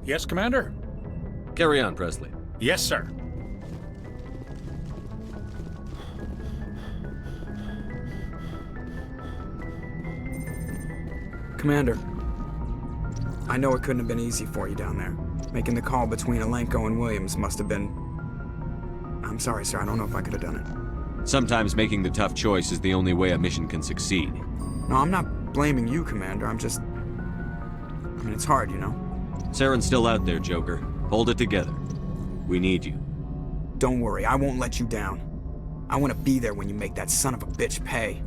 Yes, Commander? Carry on, Presley. Yes, sir. Commander, I know it couldn't have been easy for you down there. Making the call between Alenko and Williams must have been... I'm sorry, sir, I don't know if I could have done it. Sometimes making the tough choice is the only way a mission can succeed. No, I'm not blaming you, Commander, I'm just... I mean, it's hard, you know? Saren's still out there, Joker. Hold it together. We need you. Don't worry, I won't let you down. I want to be there when you make that son of a bitch pay.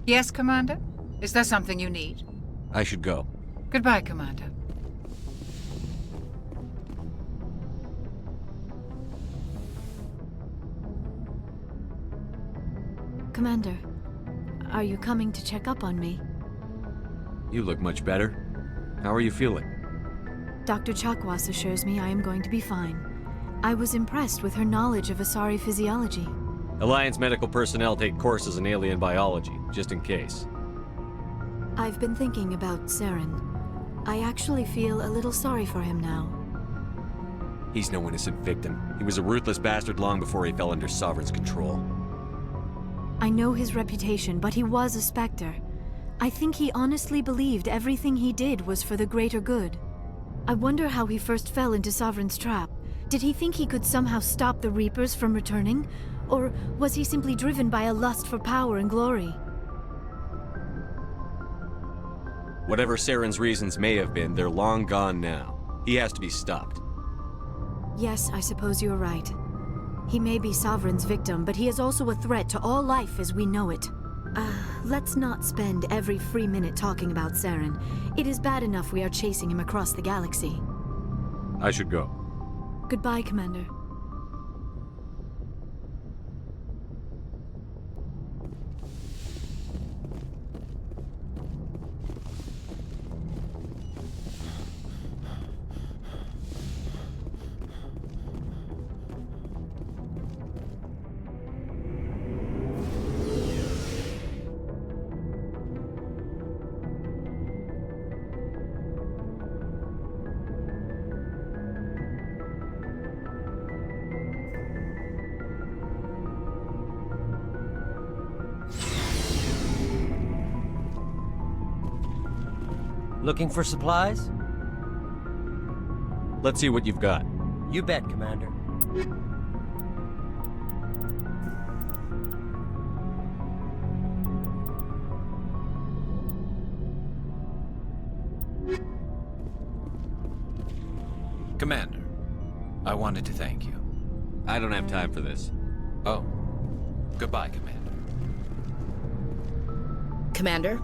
Yes, Commander? Is there something you need? I should go. Goodbye, Commander. Commander, are you coming to check up on me? You look much better. How are you feeling? Dr. Chakwas assures me I am going to be fine. I was impressed with her knowledge of Asari physiology. Alliance medical personnel take courses in alien biology, just in case. I've been thinking about Saren. I actually feel a little sorry for him now. He's no innocent victim. He was a ruthless bastard long before he fell under Sovereign's control. I know his reputation, but he was a Spectre. I think he honestly believed everything he did was for the greater good. I wonder how he first fell into Sovereign's trap. Did he think he could somehow stop the Reapers from returning? Or was he simply driven by a lust for power and glory? Whatever Saren's reasons may have been, they're long gone now. He has to be stopped. Yes, I suppose you're right. He may be Sovereign's victim, but he is also a threat to all life as we know it. Let's not spend every free minute talking about Saren. It is bad enough we are chasing him across the galaxy. I should go. Goodbye, Commander. Looking for supplies? Let's see what you've got. You bet, Commander. Commander, I wanted to thank you. I don't have time for this. Oh. Goodbye, Commander. Commander?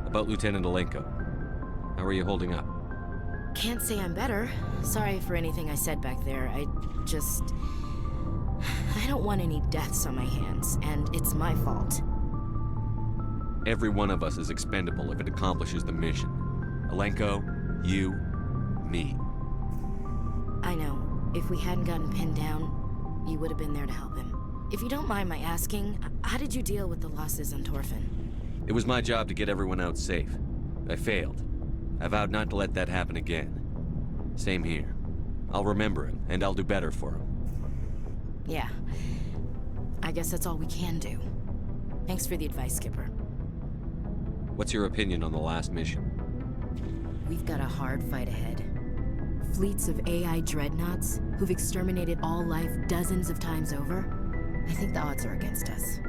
About Lieutenant Alenko. How are you holding up? Can't say I'm better. Sorry for anything I said back there. I don't want any deaths on my hands, and it's my fault. Every one of us is expendable if it accomplishes the mission. Alenko, you, me. I know. If we hadn't gotten pinned down, you would have been there to help him. If you don't mind my asking, how did you deal with the losses on Torfin? It was my job to get everyone out safe. I failed. I vowed not to let that happen again. Same here. I'll remember him, and I'll do better for him. Yeah. I guess that's all we can do. Thanks for the advice, Skipper. What's your opinion on the last mission? We've got a hard fight ahead. Fleets of AI dreadnoughts who've exterminated all life dozens of times over. I think the odds are against us.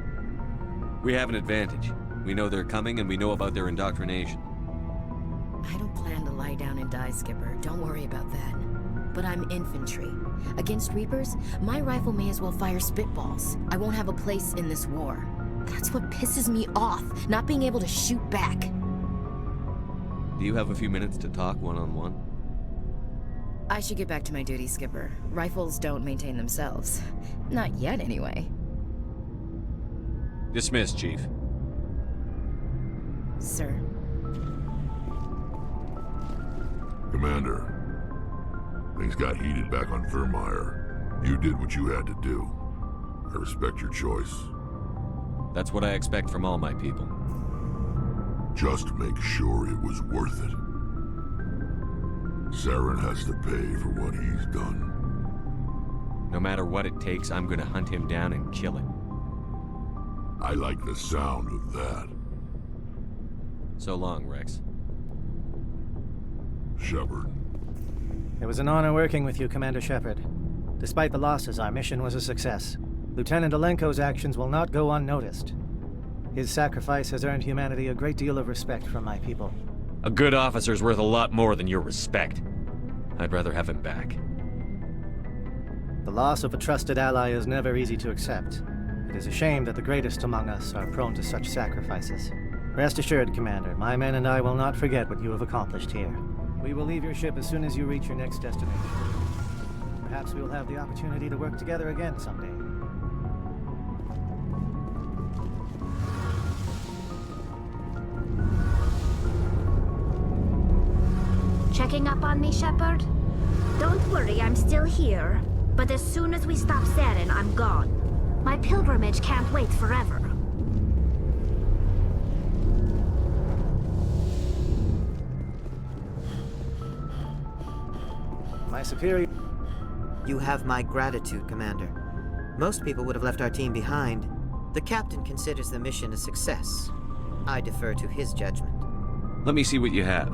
We have an advantage. We know they're coming, and we know about their indoctrination. I don't plan to lie down and die, Skipper. Don't worry about that. but I'm infantry. Against Reapers, my rifle may as well fire spitballs. I won't have a place in this war. That's what pisses me off, not being able to shoot back. Do you have a few minutes to talk one-on-one? I should get back to my duty, Skipper. Rifles don't maintain themselves. Not yet, anyway. Dismissed, Chief. Sir. Commander, things got heated back on Firmire. You did what you had to do. I respect your choice. That's what I expect from all my people. Just make sure it was worth it. Saren has to pay for what he's done. No matter what it takes, I'm gonna hunt him down and kill him. I like the sound of that. So long, Rex. Shepard. It was an honor working with you, Commander Shepard. Despite the losses, our mission was a success. Lieutenant Alenko's actions will not go unnoticed. His sacrifice has earned humanity a great deal of respect from my people. A good officer's worth a lot more than your respect. I'd rather have him back. The loss of a trusted ally is never easy to accept. It is a shame that the greatest among us are prone to such sacrifices. Rest assured, Commander, my men and I will not forget what you have accomplished here. We will leave your ship as soon as you reach your next destination. Perhaps we will have the opportunity to work together again someday. Checking up on me, Shepard? Don't worry, I'm still here. But as soon as we stop Saren, I'm gone. My pilgrimage can't wait forever. My superior... You have my gratitude, Commander. Most people would have left our team behind. The captain considers the mission a success. I defer to his judgment. Let me see what you have.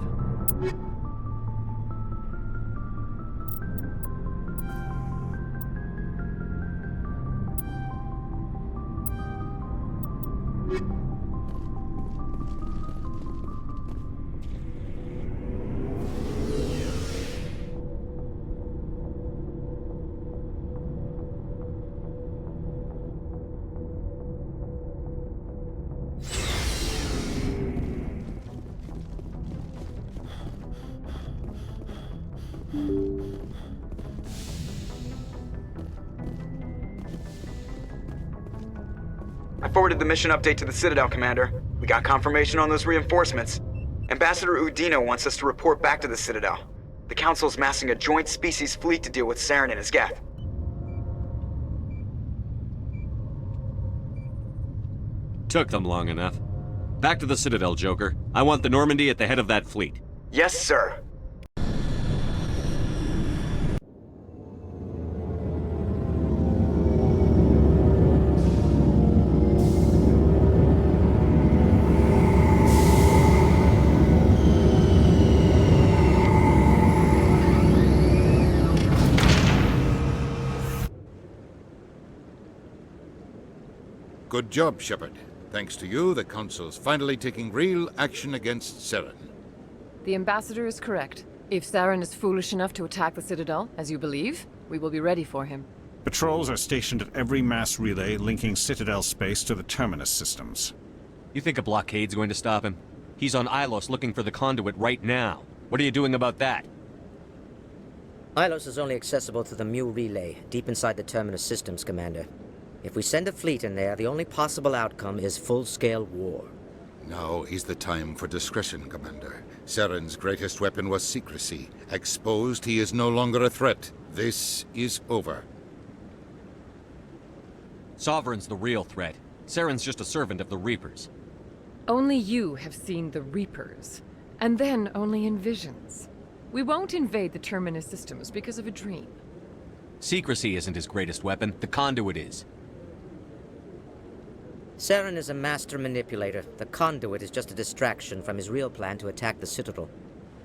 I forwarded the mission update to the Citadel, Commander. We got confirmation on those reinforcements. Ambassador Udino wants us to report back to the Citadel. The Council's massing a joint species fleet to deal with Saren and his Geth. Took them long enough. Back to the Citadel, Joker. I want the Normandy at the head of that fleet. Yes, sir. Good job, Shepard. Thanks to you, the Council's finally taking real action against Saren. The Ambassador is correct. If Saren is foolish enough to attack the Citadel, as you believe, we will be ready for him. Patrols are stationed at every mass relay linking Citadel space to the Terminus systems. You think a blockade's going to stop him? He's on Ilos looking for the conduit right now. What are you doing about that? Ilos is only accessible through the Mu relay, deep inside the Terminus systems, Commander. If we send a fleet in there, the only possible outcome is full-scale war. Now is the time for discretion, Commander. Saren's greatest weapon was secrecy. Exposed, he is no longer a threat. This is over. Sovereign's the real threat. Saren's just a servant of the Reapers. Only you have seen the Reapers, and then only in visions. We won't invade the Terminus systems because of a dream. Secrecy isn't his greatest weapon, the conduit is. Saren is a master manipulator. The conduit is just a distraction from his real plan to attack the Citadel.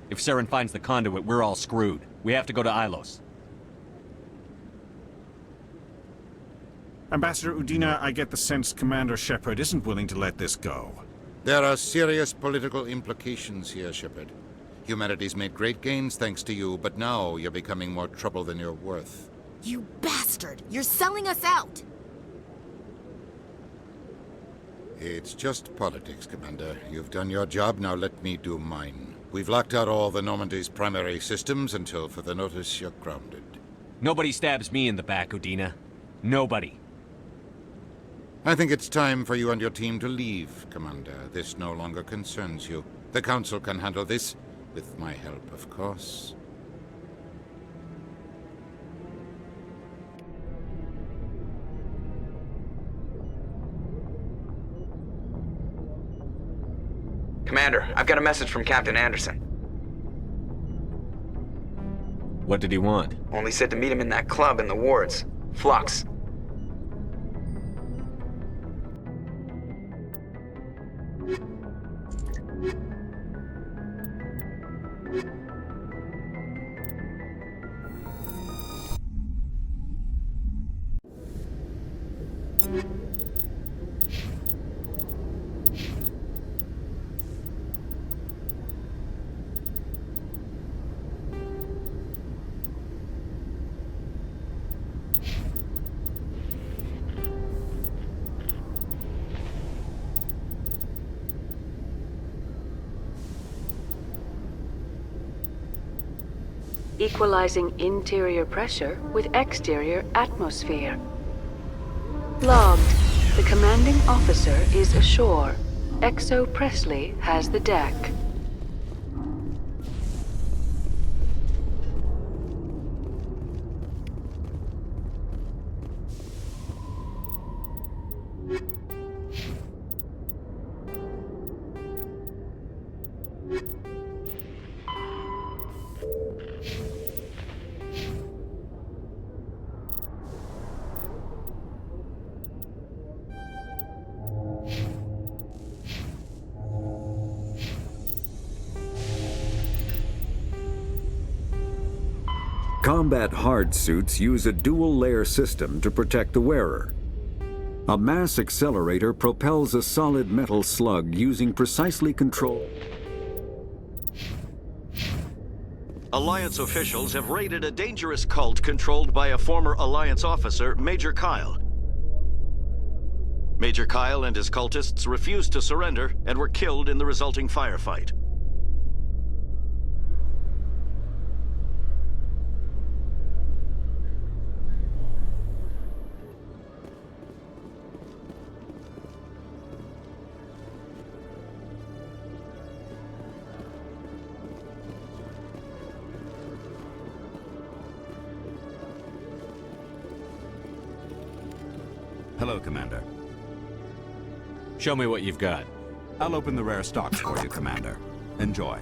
If Saren finds the conduit, we're all screwed. We have to go to Ilos. Ambassador Udina, I get the sense Commander Shepard isn't willing to let this go. There are serious political implications here, Shepard. Humanity's made great gains thanks to you, but now you're becoming more trouble than you're worth. You bastard! You're selling us out! It's just politics, Commander. You've done your job, now let me do mine. We've locked out all the Normandy's primary systems until further notice you're grounded. Nobody stabs me in the back, Udina. Nobody. I think it's time for you and your team to leave, Commander. This no longer concerns you. The Council can handle this, with my help, of course. Commander, I've got a message from Captain Anderson. What did he want? Only said to meet him in that club in the wards. Flux. Equalizing interior pressure with exterior atmosphere. Logged. The commanding officer is ashore. Exo Presley has the deck. Combat hard suits use a dual-layer system to protect the wearer. A mass accelerator propels a solid metal slug using precisely controlled... Alliance officials have raided a dangerous cult controlled by a former Alliance officer, Major Kyle. Major Kyle and his cultists refused to surrender and were killed in the resulting firefight. Hello, Commander. Show me what you've got. I'll open the rare stocks for you, Commander. Enjoy.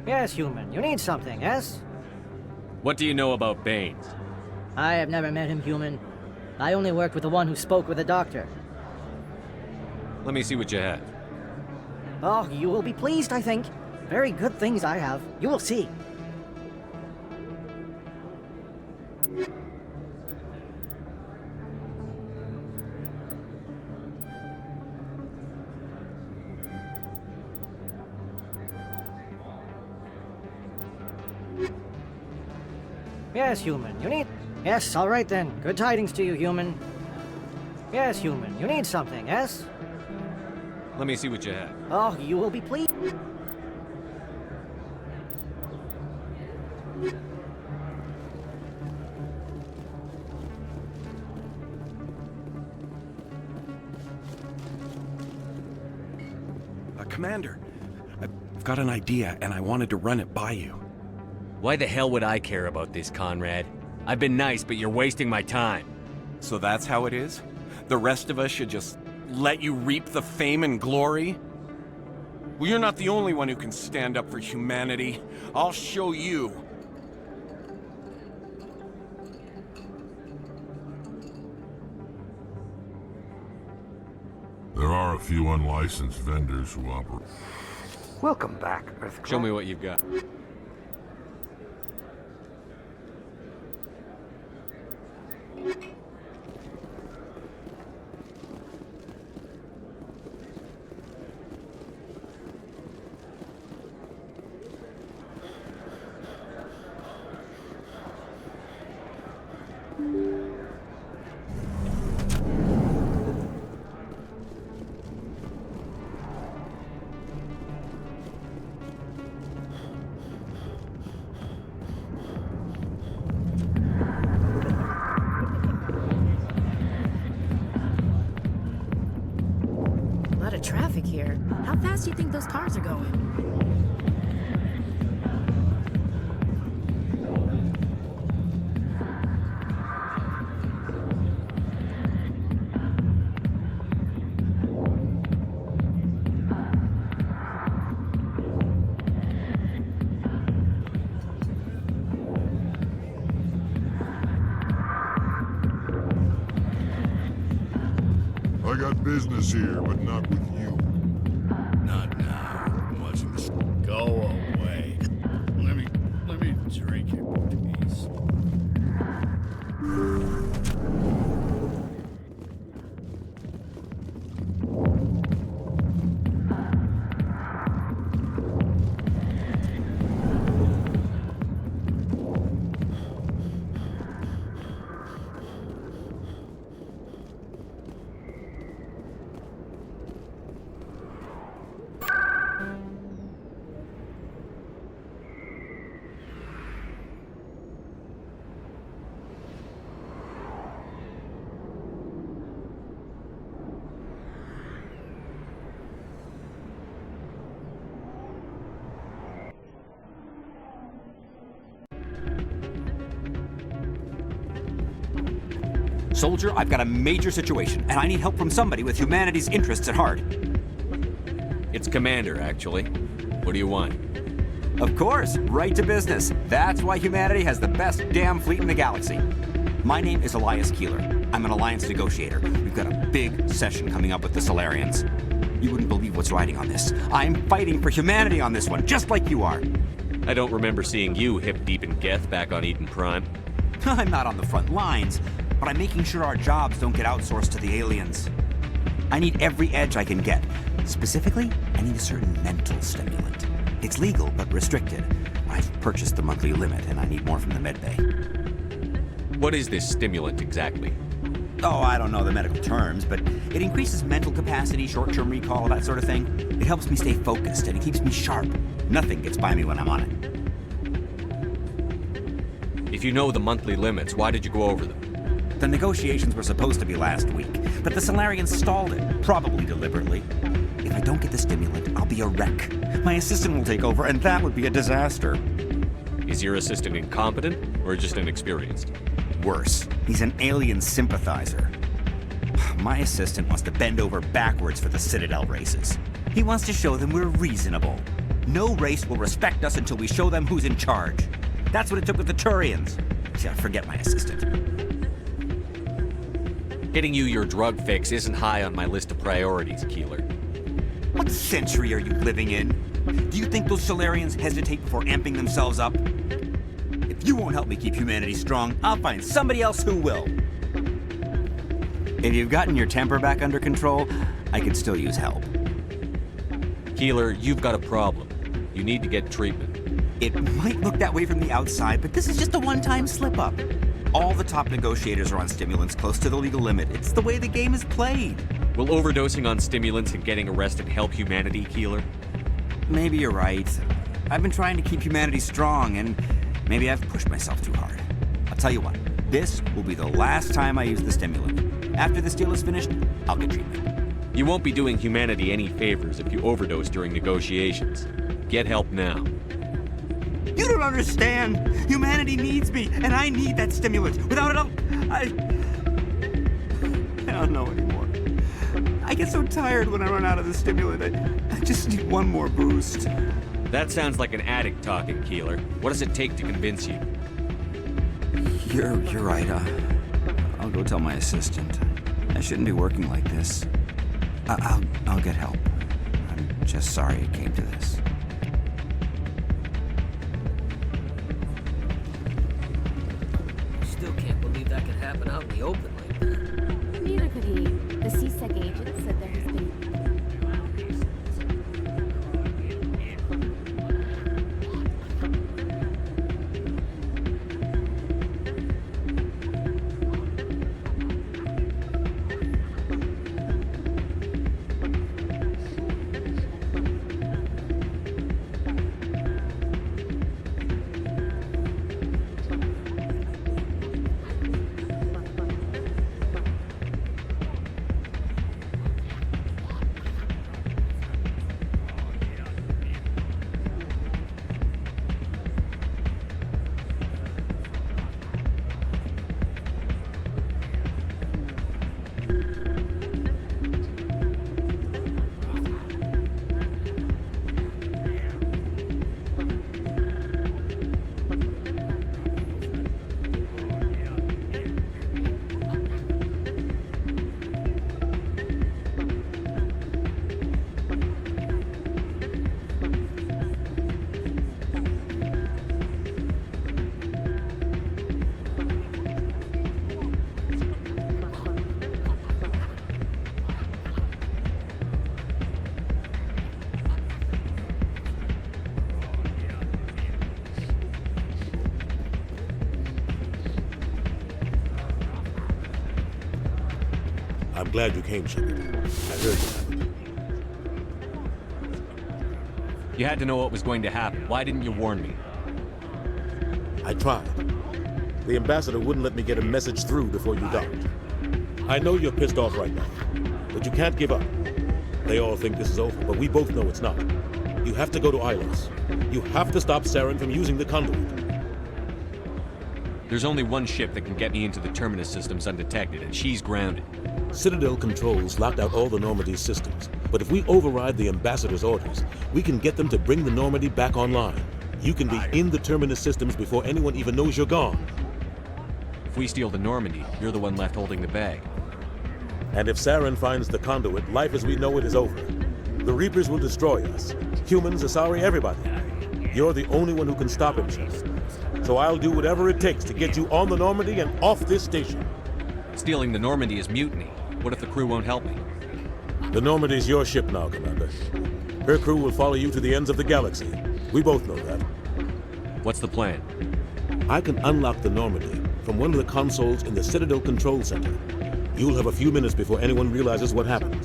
Yes, human. You need something, yes? What do you know about Baines? I have never met him, human. I only worked with the one who spoke with the doctor. Let me see what you have. Oh, you will be pleased, I think. Very good things I have. You will see. Yes, human. You need... Yes, all right then. Good tidings to you, human. Yes, human. You need something, yes? Let me see what you have. Oh, you will be pleased. Commander, I've got an idea, and I wanted to run it by you. Why the hell would I care about this, Conrad? I've been nice, but you're wasting my time. So that's how it is? The rest of us should just let you reap the fame and glory? Well, you're not the only one who can stand up for humanity. I'll show you. There are a few unlicensed vendors who operate. Welcome back, Earthclaw. Show me what you've got. Traffic here. How fast do you think those cars are going? I got business here, but not with you. Not now. I'm watching this. Go away. Let me drink it, please. Soldier, I've got a major situation, and I need help from somebody with humanity's interests at heart. It's Commander, actually. What do you want? Of course, right to business. That's why humanity has the best damn fleet in the galaxy. My name is Elias Keeler. I'm an Alliance negotiator. We've got a big session coming up with the Solarians. You wouldn't believe what's riding on this. I'm fighting for humanity on this one, just like you are. I don't remember seeing you hip-deep in Geth back on Eden Prime. I'm not on the front lines, but I'm making sure our jobs don't get outsourced to the aliens. I need every edge I can get. Specifically, I need a certain mental stimulant. It's legal, but restricted. I've purchased the monthly limit, and I need more from the medbay. What is this stimulant exactly? Oh, I don't know the medical terms, but it increases mental capacity, short-term recall, that sort of thing. It helps me stay focused, and it keeps me sharp. Nothing gets by me when I'm on it. If you know the monthly limits, why did you go over them? The negotiations were supposed to be last week, but the Solarians stalled it, probably deliberately. If I don't get the stimulant, I'll be a wreck. My assistant will take over, and that would be a disaster. Is your assistant incompetent, or just inexperienced? Worse, he's an alien sympathizer. My assistant wants to bend over backwards for the Citadel races. He wants to show them we're reasonable. No race will respect us until we show them who's in charge. That's what it took with the Turians. Yeah, forget my assistant. Getting you your drug fix isn't high on my list of priorities, Keeler. What century are you living in? Do you think those Solarians hesitate before amping themselves up? If you won't help me keep humanity strong, I'll find somebody else who will. If you've gotten your temper back under control, I could still use help. Keeler, you've got a problem. You need to get treatment. It might look that way from the outside, but this is just a one-time slip-up. All the top negotiators are on stimulants close to the legal limit. It's the way the game is played. Will overdosing on stimulants and getting arrested help humanity, Keeler? Maybe you're right. I've been trying to keep humanity strong, and maybe I've pushed myself too hard. I'll tell you what, this will be the last time I use the stimulant. After this deal is finished, I'll get treatment. You won't be doing humanity any favors if you overdose during negotiations. Get help now. You don't understand! Humanity needs me, and I need that stimulant. Without it, I don't know anymore. I get so tired when I run out of the stimulant. I just need one more boost. That sounds like an addict talking, Keeler. What does it take to convince you? You're right. I'll go tell my assistant. I shouldn't be working like this. I'll get help. I'm just sorry it came to this. Still can't believe that could happen out in the open like that. Neither could he. The CSEC agent said there has been... I'm glad you came, Shepard. I heard you. You had to know what was going to happen. Why didn't you warn me? I tried. The ambassador wouldn't let me get a message through before you docked. I know you're pissed off right now, but you can't give up. They all think this is over, but we both know it's not. You have to go to Ilos. You have to stop Saren from using the conduit. There's only one ship that can get me into the Terminus systems undetected, and she's grounded. Citadel controls locked out all the Normandy's systems, but if we override the ambassador's orders, we can get them to bring the Normandy back online. You can be in the Terminus systems before anyone even knows you're gone. If we steal the Normandy, you're the one left holding the bag. And if Saren finds the conduit, life as we know it is over. The Reapers will destroy us. Humans, Asari, everybody. You're the only one who can stop him, Shepard. So I'll do whatever it takes to get you on the Normandy and off this station. Stealing the Normandy is mutiny. What if the crew won't help me? The Normandy's your ship now, Commander. Her crew will follow you to the ends of the galaxy. We both know that. What's the plan? I can unlock the Normandy from one of the consoles in the Citadel Control Center. You'll have a few minutes before anyone realizes what happened.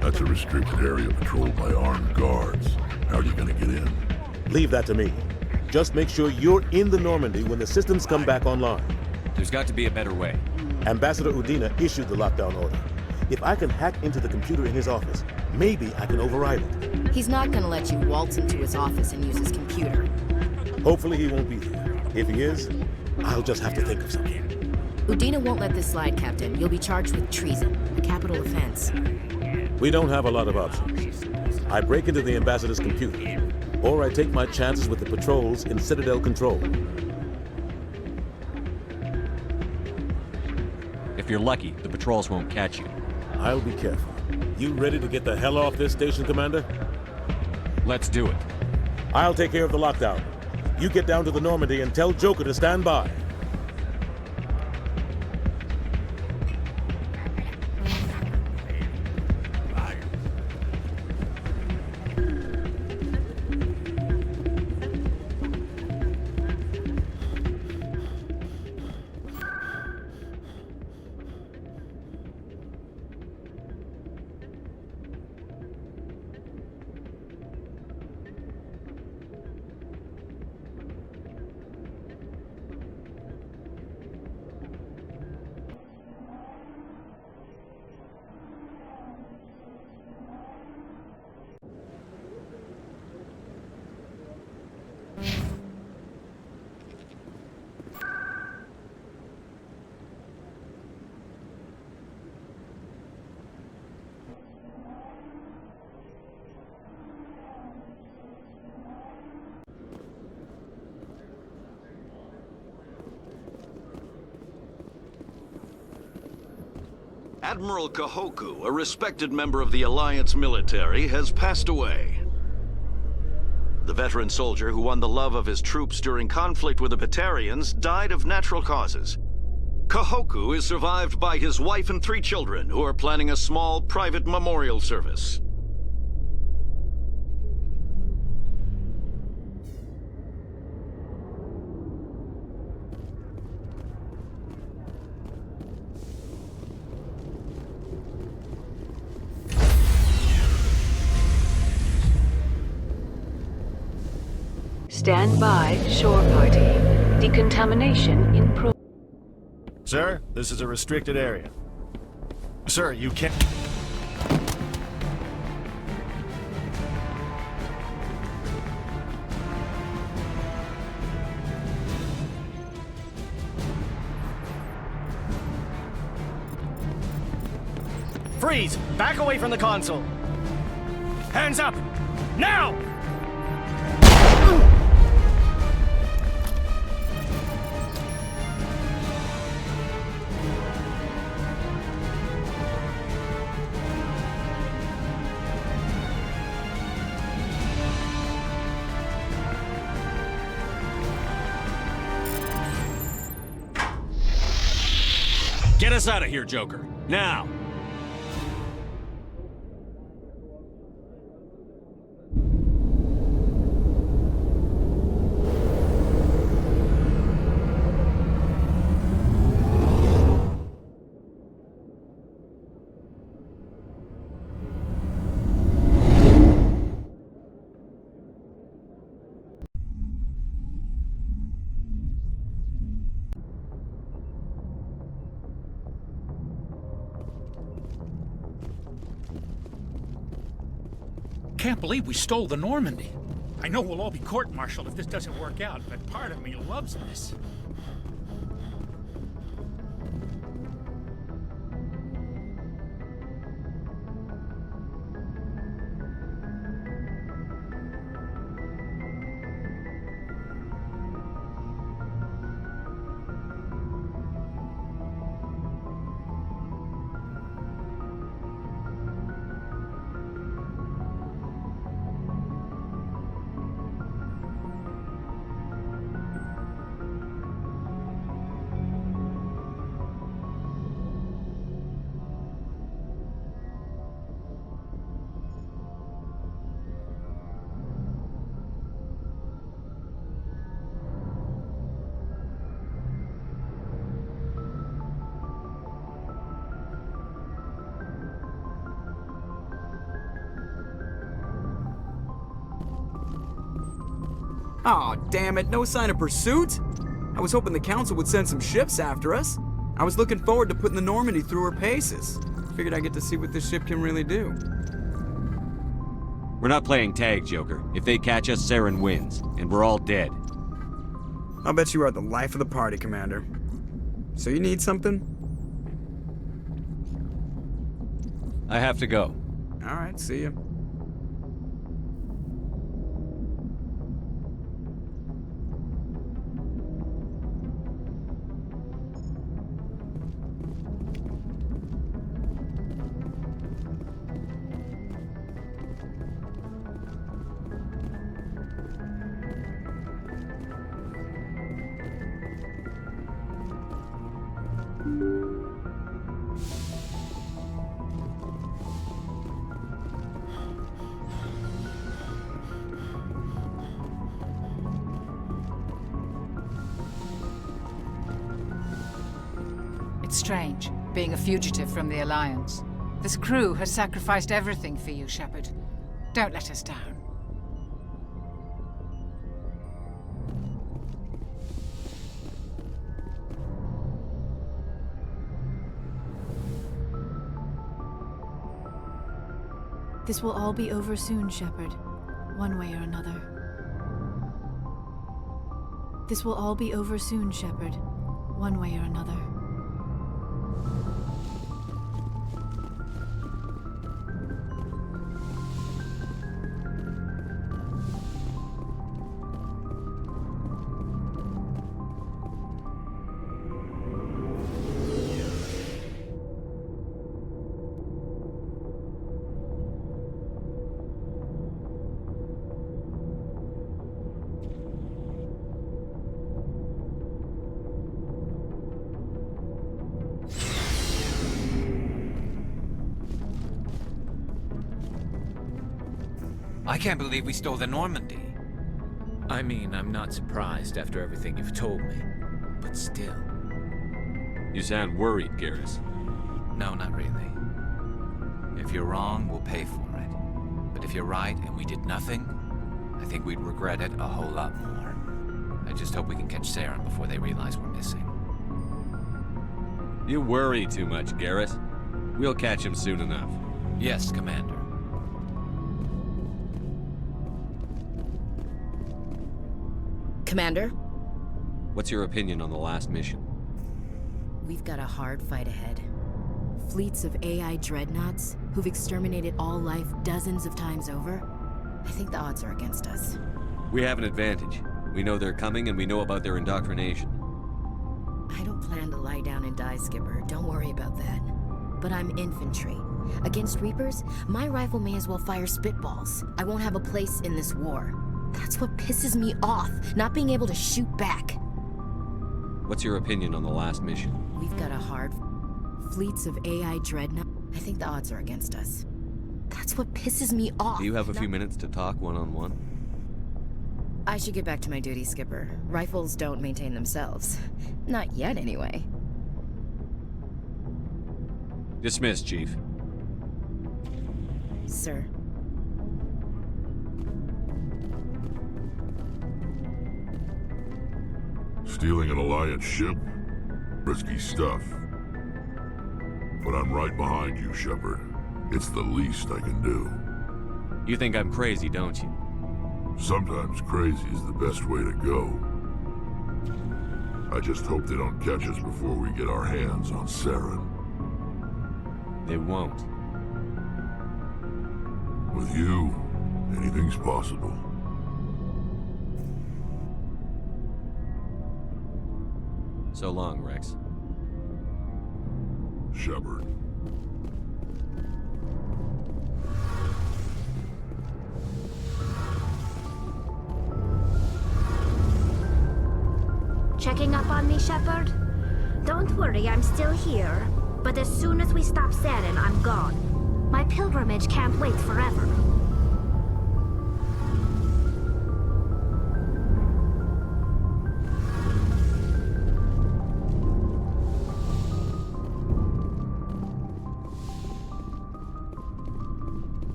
That's a restricted area patrolled by armed guards. How are you gonna get in? Leave that to me. Just make sure you're in the Normandy when the systems come back online. There's got to be a better way. Ambassador Udina issued the lockdown order. If I can hack into the computer in his office, maybe I can override it. He's not gonna let you waltz into his office and use his computer. Hopefully he won't be there. If he is, I'll just have to think of something. Udina won't let this slide, Captain. You'll be charged with treason, a capital offense. We don't have a lot of options. I break into the ambassador's computer. or I take my chances with the patrols in Citadel control. If you're lucky, the patrols won't catch you. I'll be careful. You ready to get the hell off this station, Commander? Let's do it. I'll take care of the lockdown. You get down to the Normandy and tell Joker to stand by. Admiral Kahoku, a respected member of the Alliance military, has passed away. The veteran soldier who won the love of his troops during conflict with the Batarians died of natural causes. Kahoku is survived by his wife and 3 children, who are planning a small private memorial service. Stand by, shore party. Decontamination in pro... Sir, this is a restricted area. Sir, you can't... Freeze! Back away from the console! Hands up! Now! Get us out of here, Joker. Now! Can't believe we stole the Normandy. I know we'll all be court-martialed if this doesn't work out, but part of me loves this. Aw, damn it, no sign of pursuit? I was hoping the Council would send some ships after us. I was looking forward to putting the Normandy through her paces. Figured I'd get to see what this ship can really do. We're not playing tag, Joker. If they catch us, Saren wins, and we're all dead. I'll bet you are the life of the party, Commander. So you need something? I have to go. Alright, see ya. It's strange, being a fugitive from the Alliance. This crew has sacrificed everything for you, Shepard. Don't let us down. This will all be over soon, Shepard. One way or another. This will all be over soon, Shepard. One way or another. I can't believe we stole the Normandy. I mean, I'm not surprised after everything you've told me, but still. You sound worried, Garrus. No, not really. If you're wrong, we'll pay for it. But if you're right and we did nothing, I think we'd regret it a whole lot more. I just hope we can catch Saren before they realize we're missing. You worry too much, Garrus. We'll catch him soon enough. Yes, Commander. Commander? What's your opinion on the last mission? We've got a hard fight ahead. Fleets of AI dreadnoughts who've exterminated all life dozens of times over. I think the odds are against us. We have an advantage. We know they're coming and we know about their indoctrination. I don't plan to lie down and die, Skipper. Don't worry about that. But I'm infantry. Against Reapers, my rifle may as well fire spitballs. I won't have a place in this war. That's what pisses me off, not being able to shoot back. What's your opinion on the last mission? We've got a hard... Fleets of AI dreadnought. I think the odds are against us. That's what pisses me off. Do you have a few minutes to talk one-on-one? I should get back to my duty, Skipper. Rifles don't maintain themselves. Not yet, anyway. Dismissed, Chief. Sir. Stealing an Alliance ship? Risky stuff. But I'm right behind you, Shepard. It's the least I can do. You think I'm crazy, don't you? Sometimes crazy is the best way to go. I just hope they don't catch us before we get our hands on Saren. They won't. With you, anything's possible. So long, Rex. Shepard. Checking up on me, Shepard? Don't worry, I'm still here. But as soon as we stop Saren, I'm gone. My pilgrimage can't wait forever.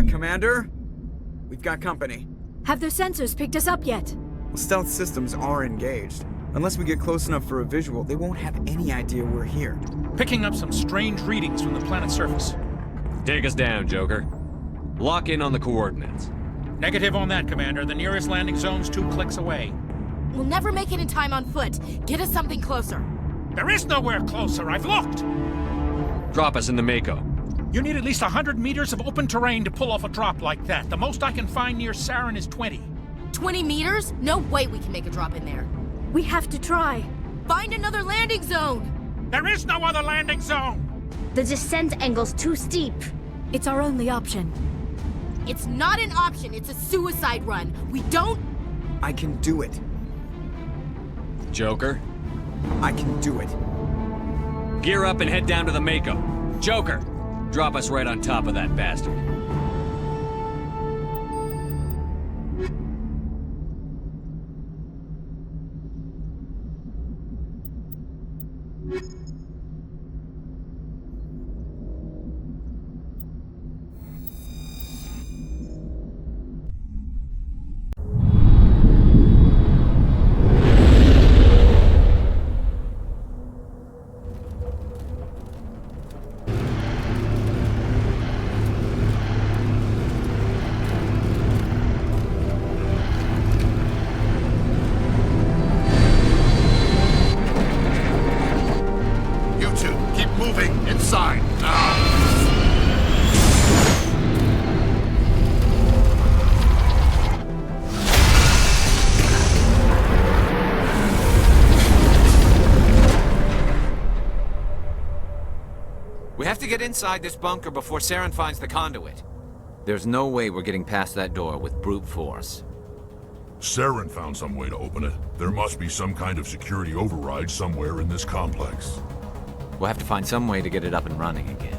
Commander? We've got company. Have their sensors picked us up yet? Well, stealth systems are engaged. Unless we get close enough for a visual, they won't have any idea we're here. Picking up some strange readings from the planet's surface. Take us down, Joker. Lock in on the coordinates. Negative on that, Commander. The nearest landing zone's 2 clicks away. We'll never make it in time on foot. Get us something closer. There is nowhere closer. I've looked. Drop us in the Mako. You need at least 100 meters of open terrain to pull off a drop like that. The most I can find near Saren is 20. 20 meters? No way we can make a drop in there. We have to try. Find another landing zone! There is no other landing zone! The descent angle's too steep. It's our only option. It's not an option, it's a suicide run. We don't... I can do it. Joker? I can do it. Gear up and head down to the Mako. Joker, drop us right on top of that bastard. We have to get inside this bunker before Saren finds the conduit. There's no way we're getting past that door with brute force. Saren found some way to open it. There must be some kind of security override somewhere in this complex. We'll have to find some way to get it up and running again.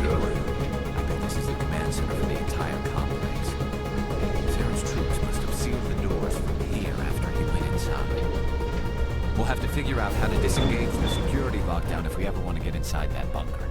Cemetery. I bet this is the command center for the entire complex. Sarah's troops must have sealed the doors from here after he went inside. We'll have to figure out how to disengage the security lockdown if we ever want to get inside that bunker.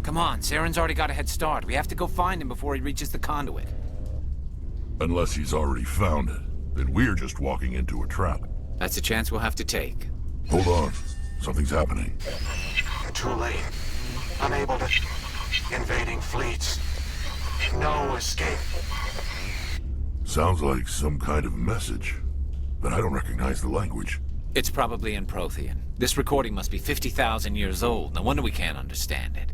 Come on, Saren's already got a head start. We have to go find him before he reaches the conduit. Unless he's already found it, then we're just walking into a trap. That's a chance we'll have to take. Hold on. Something's happening. Too late. Unable to... Invading fleets. No escape. Sounds like some kind of message, but I don't recognize the language. It's probably in Prothean. This recording must be 50,000 years old. No wonder we can't understand it.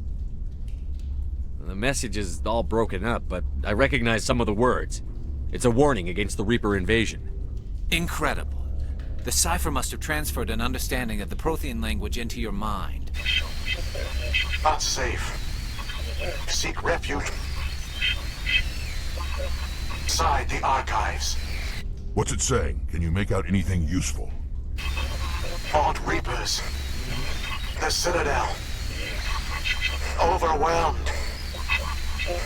The message is all broken up, but I recognize some of the words. It's a warning against the Reaper invasion. Incredible. The cipher must have transferred an understanding of the Prothean language into your mind. Not safe. Seek refuge inside the archives. What's it saying? Can you make out anything useful? Fought Reapers. The Citadel. Overwhelmed.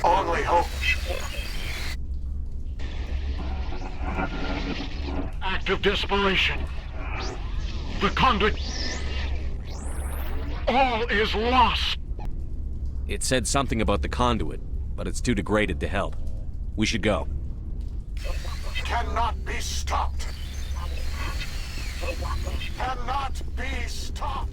Only hope. Act of desperation. The conduit. All is lost. It said something about the conduit, but it's too degraded to help. We should go. Cannot be stopped. Cannot be stopped.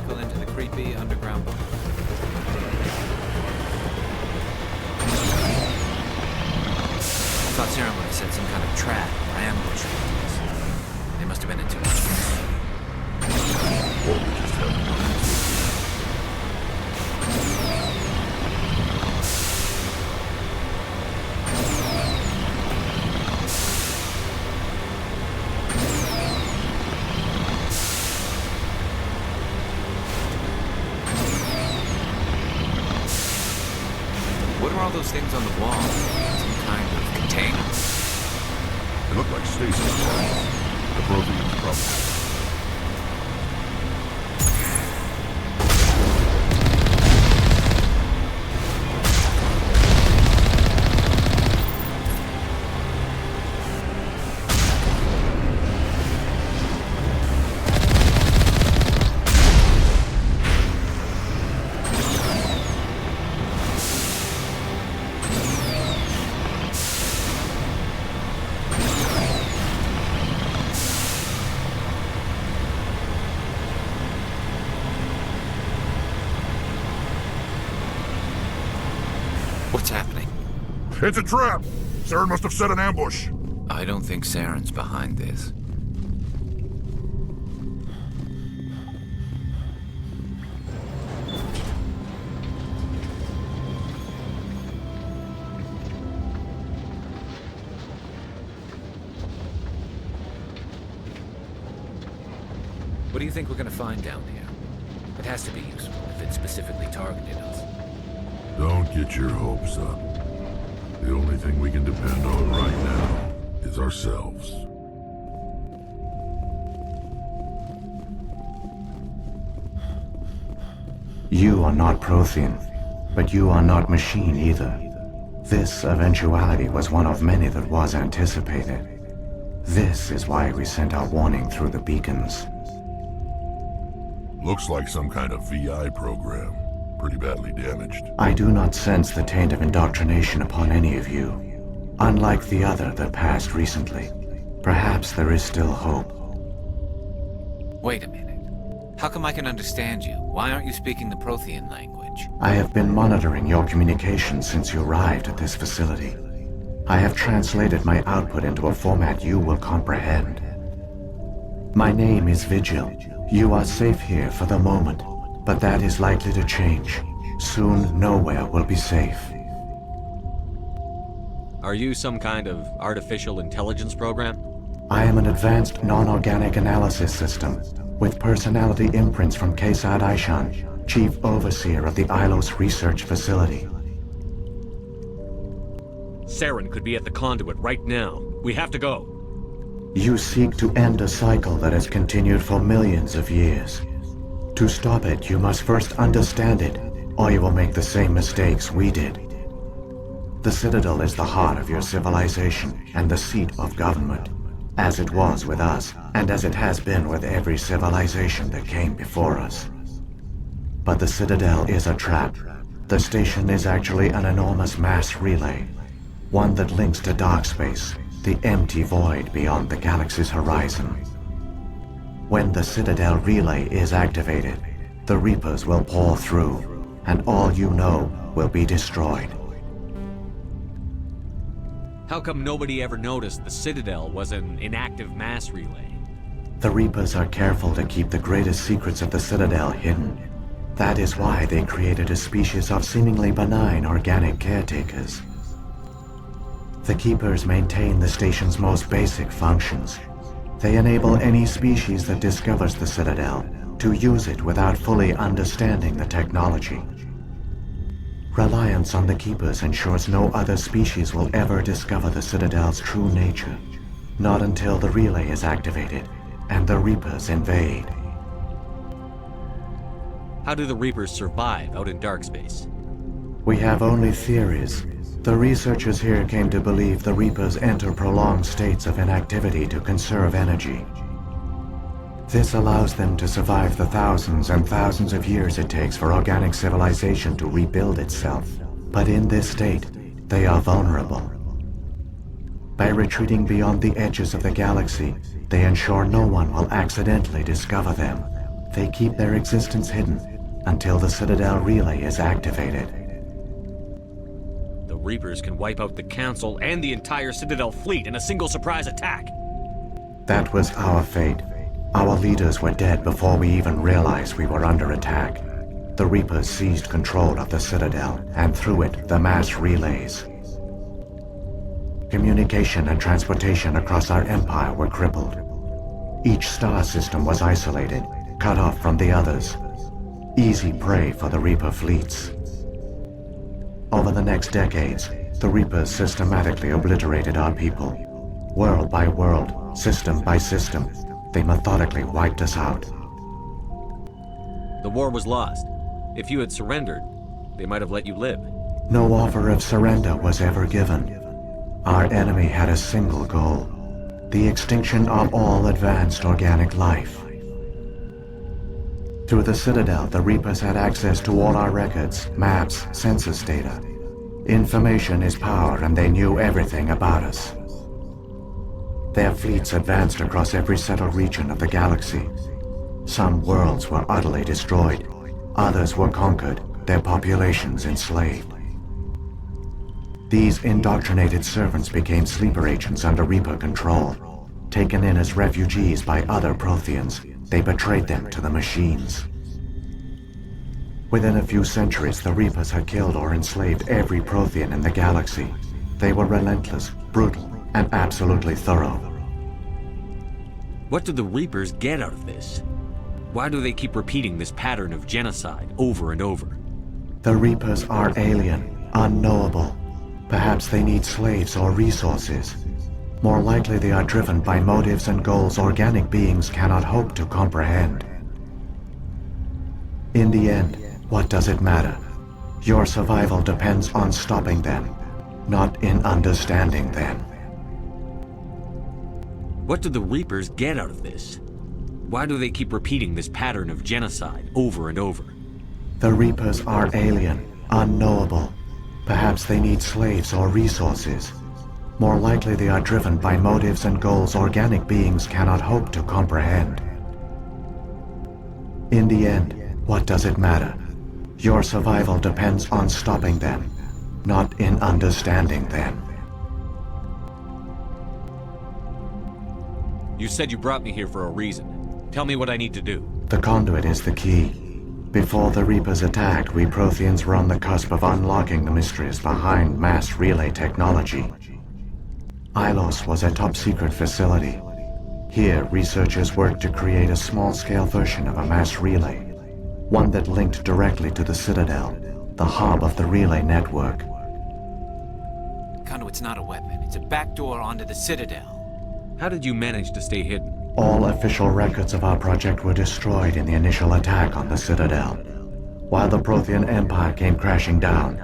Into the creepy underground bunker. I thought Ceremony said some kind of trap or ambush. They must have been in too much. What we just had. All those things on the wall. Some kind of container? They look like stasis pods. The Protheans probably. What's happening? It's a trap! Saren must have set an ambush. I don't think Saren's behind this. What do you think we're gonna find down here? It has to be useful if it specifically targeted us. Don't get your hopes up. The only thing we can depend on right now is ourselves. You are not Prothean, but you are not machine either. This eventuality was one of many that was anticipated. This is why we sent our warning through the beacons. Looks like some kind of VI program. Pretty badly damaged. I do not sense the taint of indoctrination upon any of you. Unlike the other that passed recently. Perhaps there is still hope. Wait a minute. How come I can understand you? Why aren't you speaking the Prothean language? I have been monitoring your communications since you arrived at this facility. I have translated my output into a format you will comprehend. My name is Vigil. You are safe here for the moment, but that is likely to change. Soon, nowhere will be safe. Are you some kind of artificial intelligence program? I am an advanced non-organic analysis system, with personality imprints from Kesad Aishan, Chief Overseer of the Ilos Research Facility. Saren could be at the conduit right now. We have to go. You seek to end a cycle that has continued for millions of years. To stop it, you must first understand it, or you will make the same mistakes we did. The Citadel is the heart of your civilization and the seat of government, as it was with us, and as it has been with every civilization that came before us. But the Citadel is a trap. The station is actually an enormous mass relay, one that links to dark space, the empty void beyond the galaxy's horizon. When the Citadel relay is activated, the Reapers will pour through, and all you know will be destroyed. How come nobody ever noticed the Citadel was an inactive mass relay? The Reapers are careful to keep the greatest secrets of the Citadel hidden. That is why they created a species of seemingly benign organic caretakers. The Keepers maintain the station's most basic functions. They enable any species that discovers the Citadel to use it without fully understanding the technology. Reliance on the Keepers ensures no other species will ever discover the Citadel's true nature, not until the relay is activated and the Reapers invade. How do the Reapers survive out in dark space? We have only theories. The researchers here came to believe the Reapers enter prolonged states of inactivity to conserve energy. This allows them to survive the thousands and thousands of years it takes for organic civilization to rebuild itself. But in this state, they are vulnerable. By retreating beyond the edges of the galaxy, they ensure no one will accidentally discover them. They keep their existence hidden until the Citadel relay is activated. The Reapers can wipe out the Council and the entire Citadel fleet in a single surprise attack. That was our fate. Our leaders were dead before we even realized we were under attack. The Reapers seized control of the Citadel, and through it, the mass relays. Communication and transportation across our empire were crippled. Each star system was isolated, cut off from the others. Easy prey for the Reaper fleets. Over the next decades, the Reapers systematically obliterated our people. World by world, system by system, they methodically wiped us out. The war was lost. If you had surrendered, they might have let you live. No offer of surrender was ever given. Our enemy had a single goal: the extinction of all advanced organic life. Through the Citadel, the Reapers had access to all our records, maps, census data. Information is power, and they knew everything about us. Their fleets advanced across every settled region of the galaxy. Some worlds were utterly destroyed. Others were conquered, their populations enslaved. These indoctrinated servants became sleeper agents under Reaper control. Taken in as refugees by other Protheans, they betrayed them to the machines. Within a few centuries, the Reapers had killed or enslaved every Prothean in the galaxy. They were relentless, brutal, and absolutely thorough. What do the Reapers get out of this? Why do they keep repeating this pattern of genocide over and over? The Reapers are alien, unknowable. Perhaps they need slaves or resources. More likely they are driven by motives and goals organic beings cannot hope to comprehend. In the end, what does it matter? Your survival depends on stopping them, not in understanding them. What do the Reapers get out of this? Why do they keep repeating this pattern of genocide over and over? The Reapers are alien, unknowable. Perhaps they need slaves or resources. More likely they are driven by motives and goals organic beings cannot hope to comprehend. In the end, what does it matter? Your survival depends on stopping them, not in understanding them. You said you brought me here for a reason. Tell me what I need to do. The conduit is the key. Before the Reapers attacked, we Protheans were on the cusp of unlocking the mysteries behind mass relay technology. Ilos was a top-secret facility. Here, researchers worked to create a small-scale version of a mass relay, one that linked directly to the Citadel, the hub of the relay network. Conduit's not a weapon. It's a backdoor onto the Citadel. How did you manage to stay hidden? All official records of our project were destroyed in the initial attack on the Citadel. While the Prothean Empire came crashing down,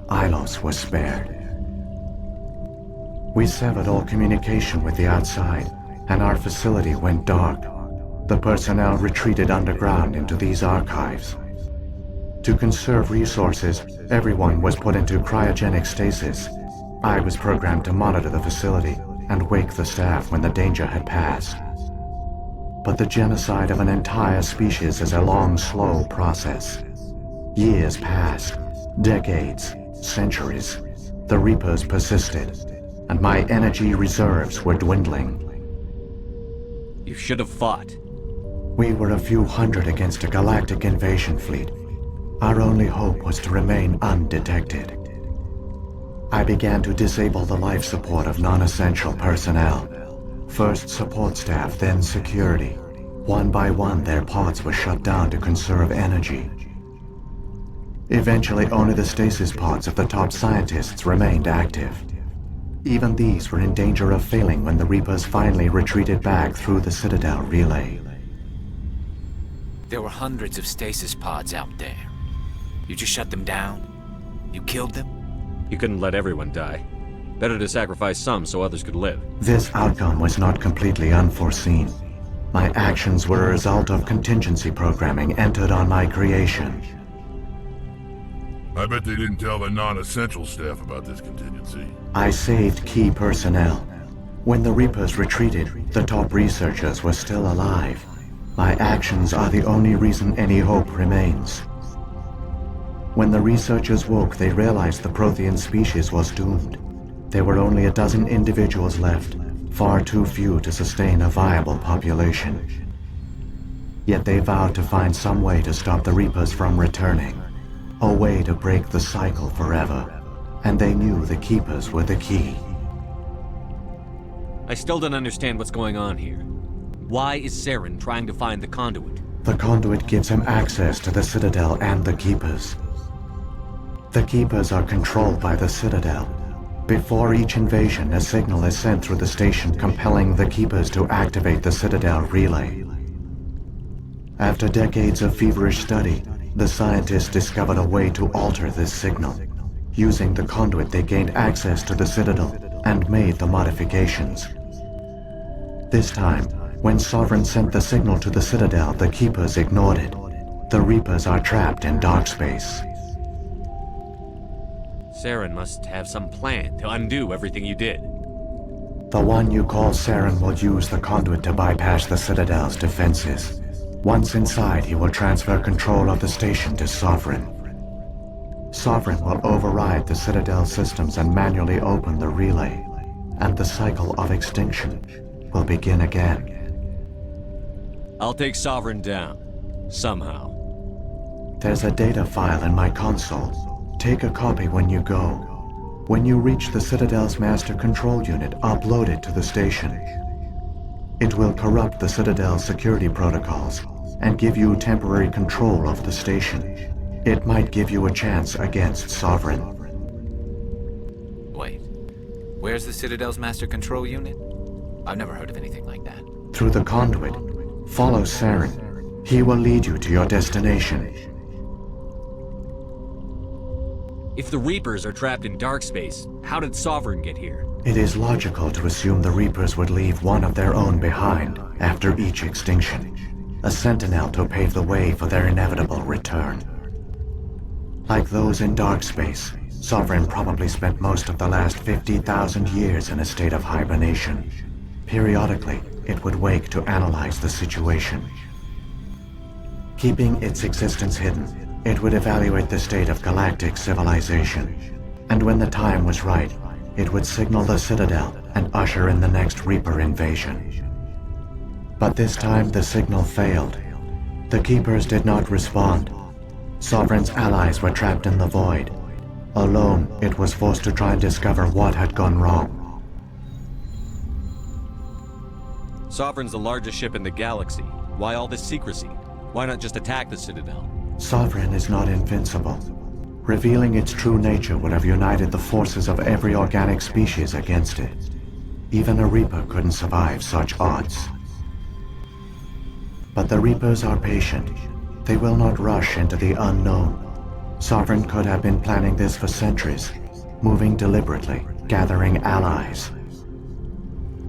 Ilos was spared. We severed all communication with the outside, and our facility went dark. The personnel retreated underground into these archives. To conserve resources, everyone was put into cryogenic stasis. I was programmed to monitor the facility and wake the staff when the danger had passed. But the genocide of an entire species is a long, slow process. Years passed, decades, centuries. The Reapers persisted, and my energy reserves were dwindling. You should have fought. We were a few hundred against a galactic invasion fleet. Our only hope was to remain undetected. I began to disable the life support of non-essential personnel. First support staff, then security. One by one, their pods were shut down to conserve energy. Eventually, only the stasis pods of the top scientists remained active. Even these were in danger of failing when the Reapers finally retreated back through the Citadel relay. There were hundreds of stasis pods out there. You just shut them down? You killed them? You couldn't let everyone die. Better to sacrifice some so others could live. This outcome was not completely unforeseen. My actions were a result of contingency programming entered on my creation. I bet they didn't tell the non-essential staff about this contingency. I saved key personnel. When the Reapers retreated, the top researchers were still alive. My actions are the only reason any hope remains. When the researchers woke, they realized the Prothean species was doomed. There were only a dozen individuals left, far too few to sustain a viable population. Yet they vowed to find some way to stop the Reapers from returning. A way to break the cycle forever. And they knew the Keepers were the key. I still don't understand what's going on here. Why is Saren trying to find the conduit? The conduit gives him access to the Citadel and the Keepers. The Keepers are controlled by the Citadel. Before each invasion, a signal is sent through the station compelling the Keepers to activate the Citadel relay. After decades of feverish study, the scientists discovered a way to alter this signal. Using the conduit, they gained access to the Citadel and made the modifications. This time, when Sovereign sent the signal to the Citadel, the Keepers ignored it. The Reapers are trapped in dark space. Saren must have some plan to undo everything you did. The one you call Saren will use the conduit to bypass the Citadel's defenses. Once inside, he will transfer control of the station to Sovereign. Sovereign will override the Citadel systems and manually open the relay, and the cycle of extinction will begin again. I'll take Sovereign down. Somehow. There's a data file in my console. Take a copy when you go. When you reach the Citadel's master control unit, upload it to the station. It will corrupt the Citadel's security protocols and give you temporary control of the station. It might give you a chance against Sovereign. Wait, where's the Citadel's master control unit? I've never heard of anything like that. Through the conduit, follow Saren. He will lead you to your destination. If the Reapers are trapped in dark space, how did Sovereign get here? It is logical to assume the Reapers would leave one of their own behind after each extinction, a sentinel to pave the way for their inevitable return. Like those in dark space, Sovereign probably spent most of the last 50,000 years in a state of hibernation. Periodically, it would wake to analyze the situation. Keeping its existence hidden, it would evaluate the state of galactic civilization. And when the time was right, it would signal the Citadel and usher in the next Reaper invasion. But this time the signal failed. The Keepers did not respond. Sovereign's allies were trapped in the void. Alone, it was forced to try and discover what had gone wrong. Sovereign's the largest ship in the galaxy. Why all this secrecy? Why not just attack the Citadel? Sovereign is not invincible. Revealing its true nature would have united the forces of every organic species against it. Even a Reaper couldn't survive such odds. But the Reapers are patient. They will not rush into the unknown. Sovereign could have been planning this for centuries, moving deliberately, gathering allies.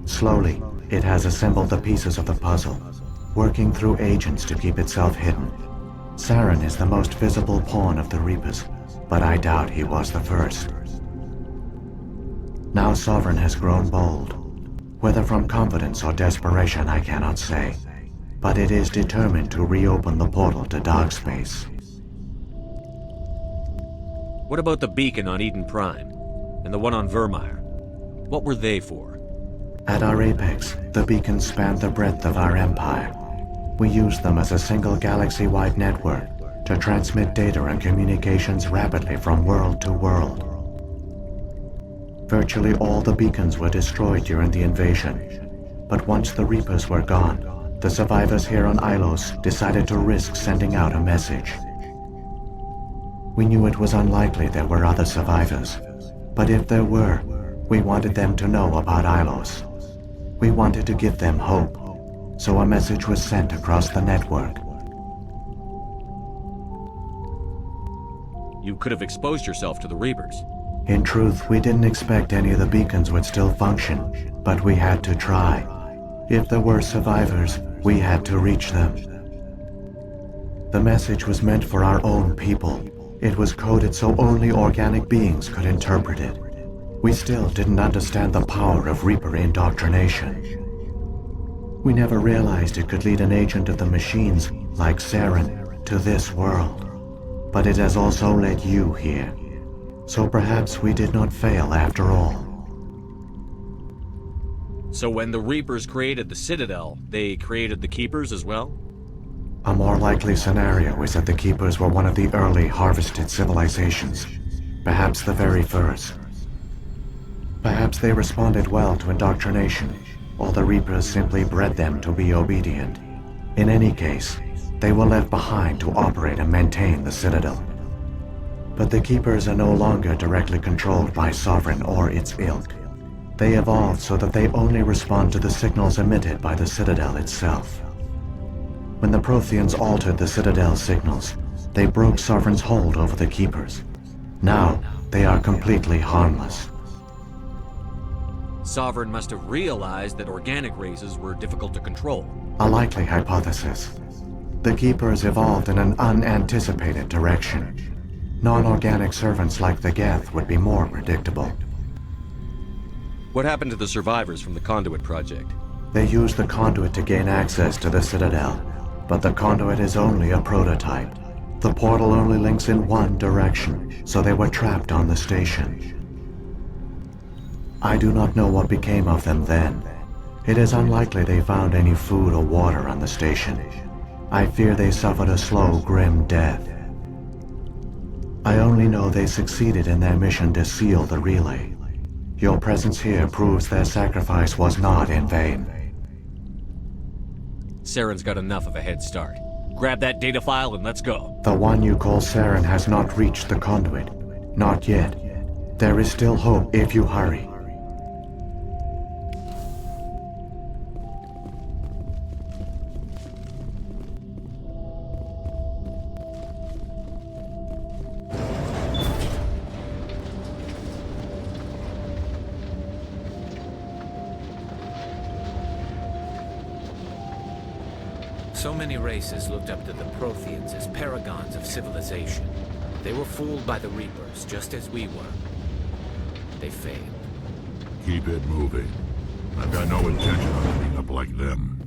Slowly, it has assembled the pieces of the puzzle, working through agents to keep itself hidden. Saren is the most visible pawn of the Reapers, but I doubt he was the first. Now Sovereign has grown bold. Whether from confidence or desperation, I cannot say. But it is determined to reopen the portal to dark space. What about the beacon on Eden Prime? And the one on Vermeer? What were they for? At our apex, the beacons spanned the breadth of our empire. We used them as a single galaxy-wide network to transmit data and communications rapidly from world to world. Virtually all the beacons were destroyed during the invasion, but once the Reapers were gone, the survivors here on Ilos decided to risk sending out a message. We knew it was unlikely there were other survivors, but if there were, we wanted them to know about Ilos. We wanted to give them hope, so a message was sent across the network. You could have exposed yourself to the Reapers. In truth, we didn't expect any of the beacons would still function, but we had to try. If there were survivors, we had to reach them. The message was meant for our own people. It was coded so only organic beings could interpret it. We still didn't understand the power of Reaper indoctrination. We never realized it could lead an agent of the machines, like Saren, to this world. But it has also led you here. So perhaps we did not fail after all. So when the Reapers created the Citadel, they created the Keepers as well? A more likely scenario is that the Keepers were one of the early harvested civilizations, perhaps the very first. Perhaps they responded well to indoctrination, or the Reapers simply bred them to be obedient. In any case, they were left behind to operate and maintain the Citadel. But the Keepers are no longer directly controlled by Sovereign or its ilk. They evolved so that they only respond to the signals emitted by the Citadel itself. When the Protheans altered the Citadel's signals, they broke Sovereign's hold over the Keepers. Now, they are completely harmless. Sovereign must have realized that organic races were difficult to control. A likely hypothesis. The Keepers evolved in an unanticipated direction. Non-organic servants like the Geth would be more predictable. What happened to the survivors from the Conduit project? They used the Conduit to gain access to the Citadel, but the Conduit is only a prototype. The portal only links in one direction, so they were trapped on the station. I do not know what became of them then. It is unlikely they found any food or water on the station. I fear they suffered a slow, grim death. I only know they succeeded in their mission to seal the relay. Your presence here proves their sacrifice was not in vain. Saren's got enough of a head start. Grab that data file and let's go. The one you call Saren has not reached the Conduit. Not yet. There is still hope if you hurry. So many races looked up to the Protheans as paragons of civilization. They were fooled by the Reapers, just as we were. They failed. Keep it moving. I've got no intention of ending up like them.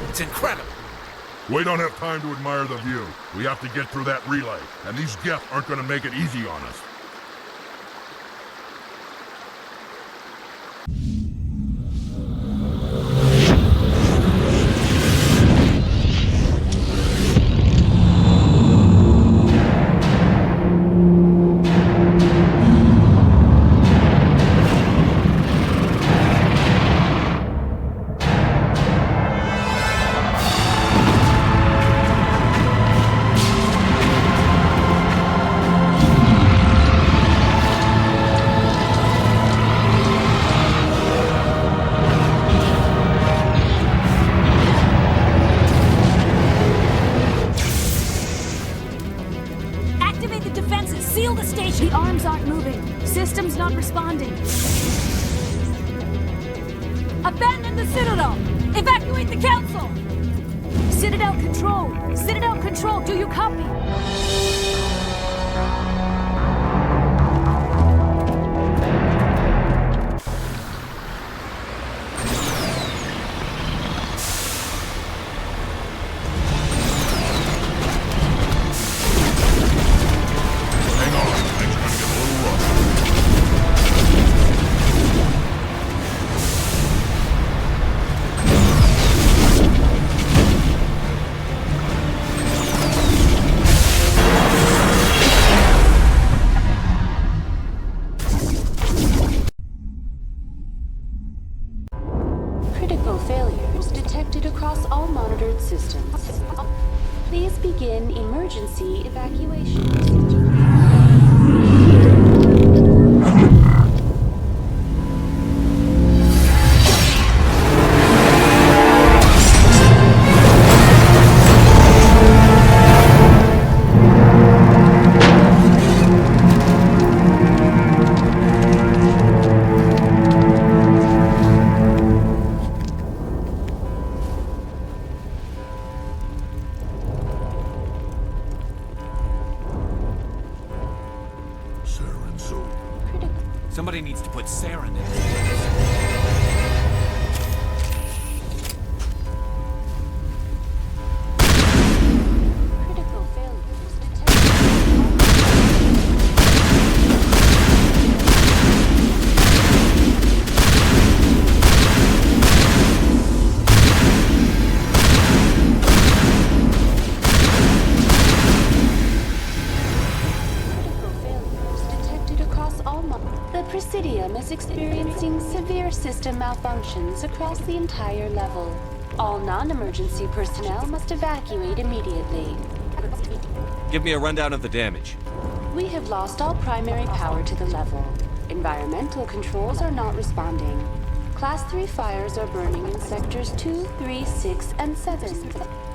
It's incredible. We don't have time to admire the view. We have to get through that relay, and these Geth aren't going to make it easy on us. The arms aren't moving. System's not responding. Abandon the Citadel! Evacuate the Council! Citadel Control! Citadel Control, do you copy? Critical failures detected across all monitored systems. Please begin emergency evacuation procedure. Somebody needs to put Saren in. Critical failures detected. The Presidium is experiencing severe system malfunctions across the entire level. All non-emergency personnel must evacuate immediately. Give me a rundown of the damage. We have lost all primary power to the level. Environmental controls are not responding. Class 3 fires are burning in sectors 2, 3, 6, and 7.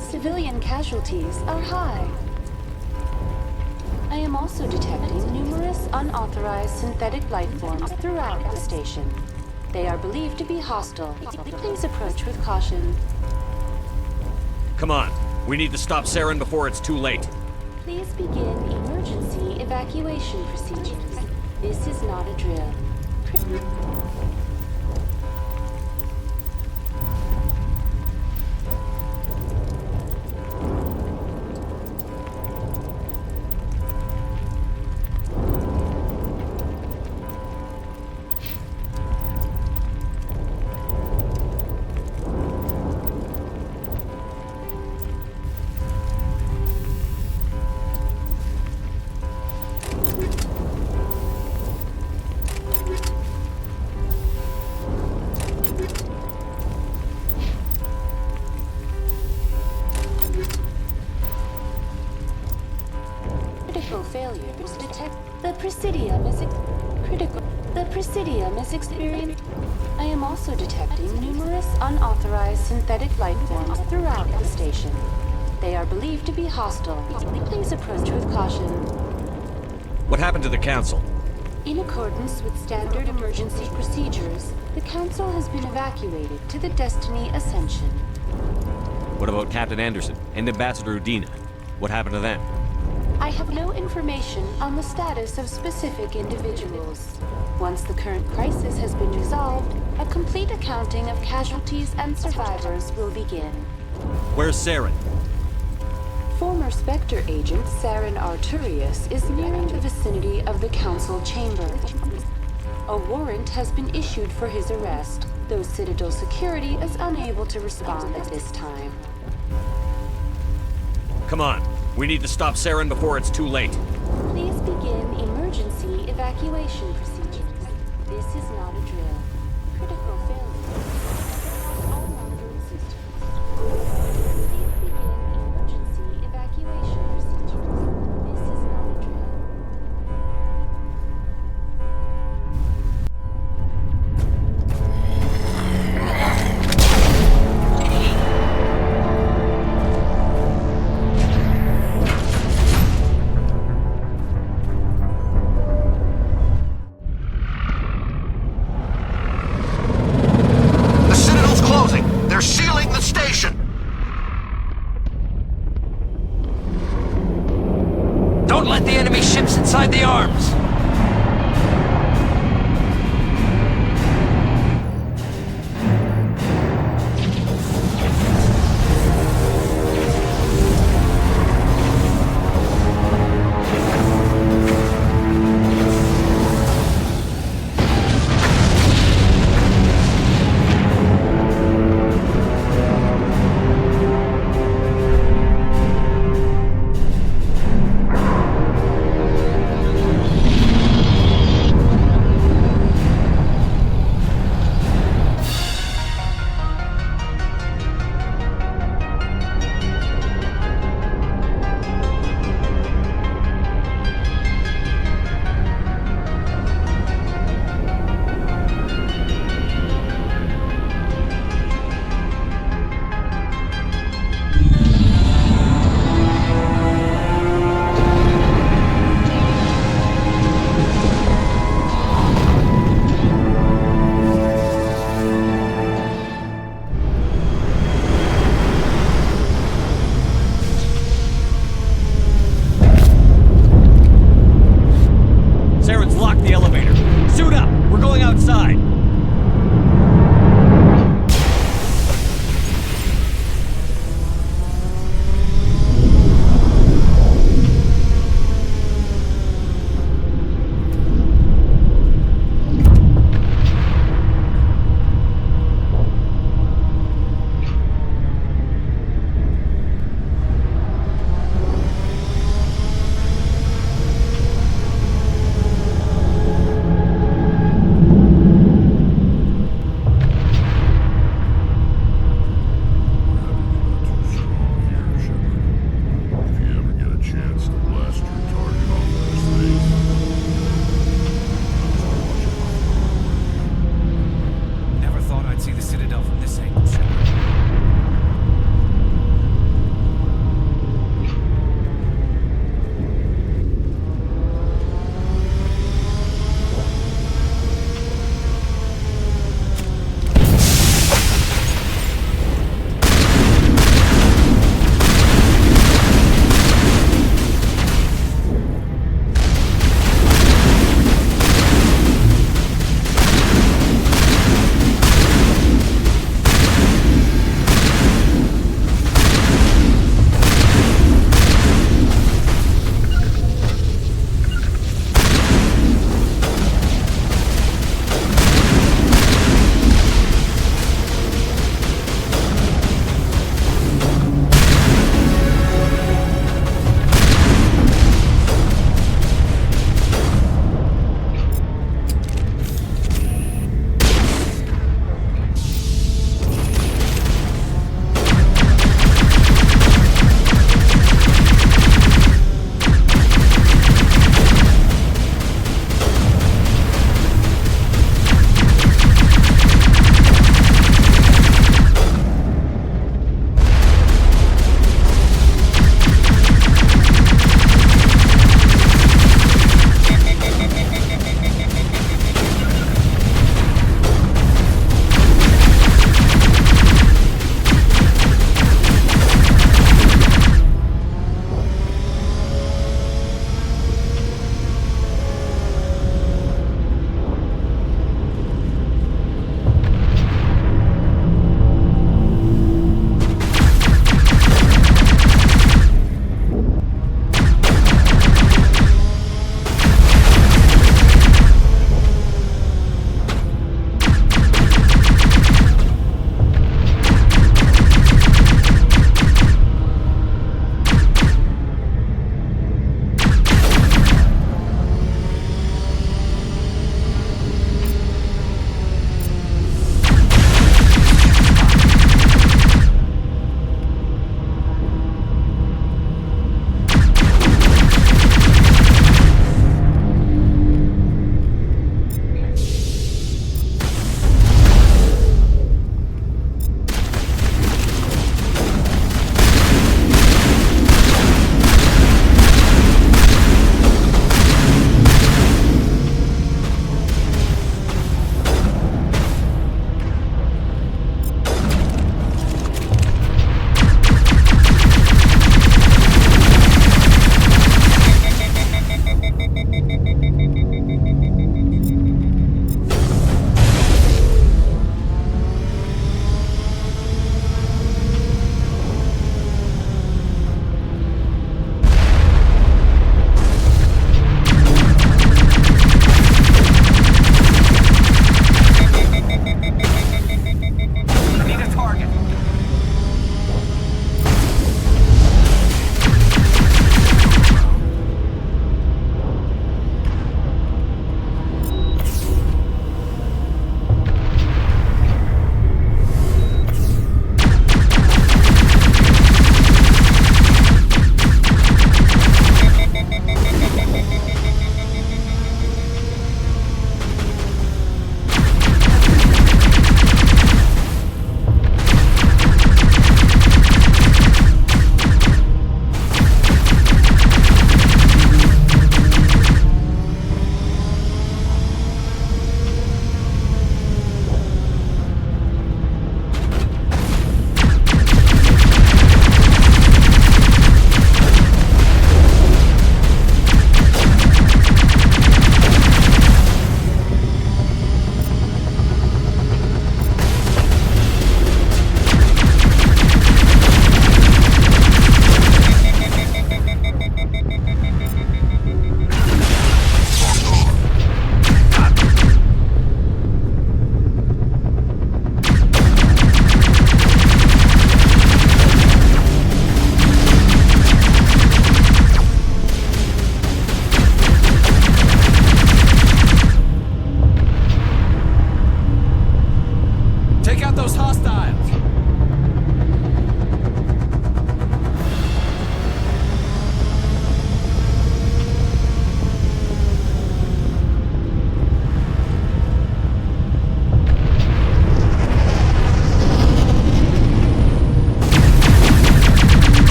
Civilian casualties are high. I am also detecting numerous unauthorized synthetic life forms throughout the station. They are believed to be hostile. Please approach with caution. Come on. We need to stop Saren before it's too late. Please begin emergency evacuation procedures. This is not a drill. Failures detect. The Presidium is critical. The Presidium is experiencing. I am also detecting numerous unauthorized synthetic life forms throughout the station. They are believed to be hostile. Please approach with caution. What happened to the Council? In accordance with standard emergency procedures, the Council has been evacuated to the Destiny Ascension. What about Captain Anderson and Ambassador Udina? What happened to them? I have no information on the status of specific individuals. Once the current crisis has been resolved, a complete accounting of casualties and survivors will begin. Where's Saren? Former Spectre agent Saren Arturius is nearing the vicinity of the Council chamber. A warrant has been issued for his arrest, though Citadel security is unable to respond at this time. Come on. We need to stop Saren before it's too late. Please begin emergency evacuation procedures. This is not a drill. Critical failure. All monitored systems. Please begin emergency evacuation procedures. This is not a drill.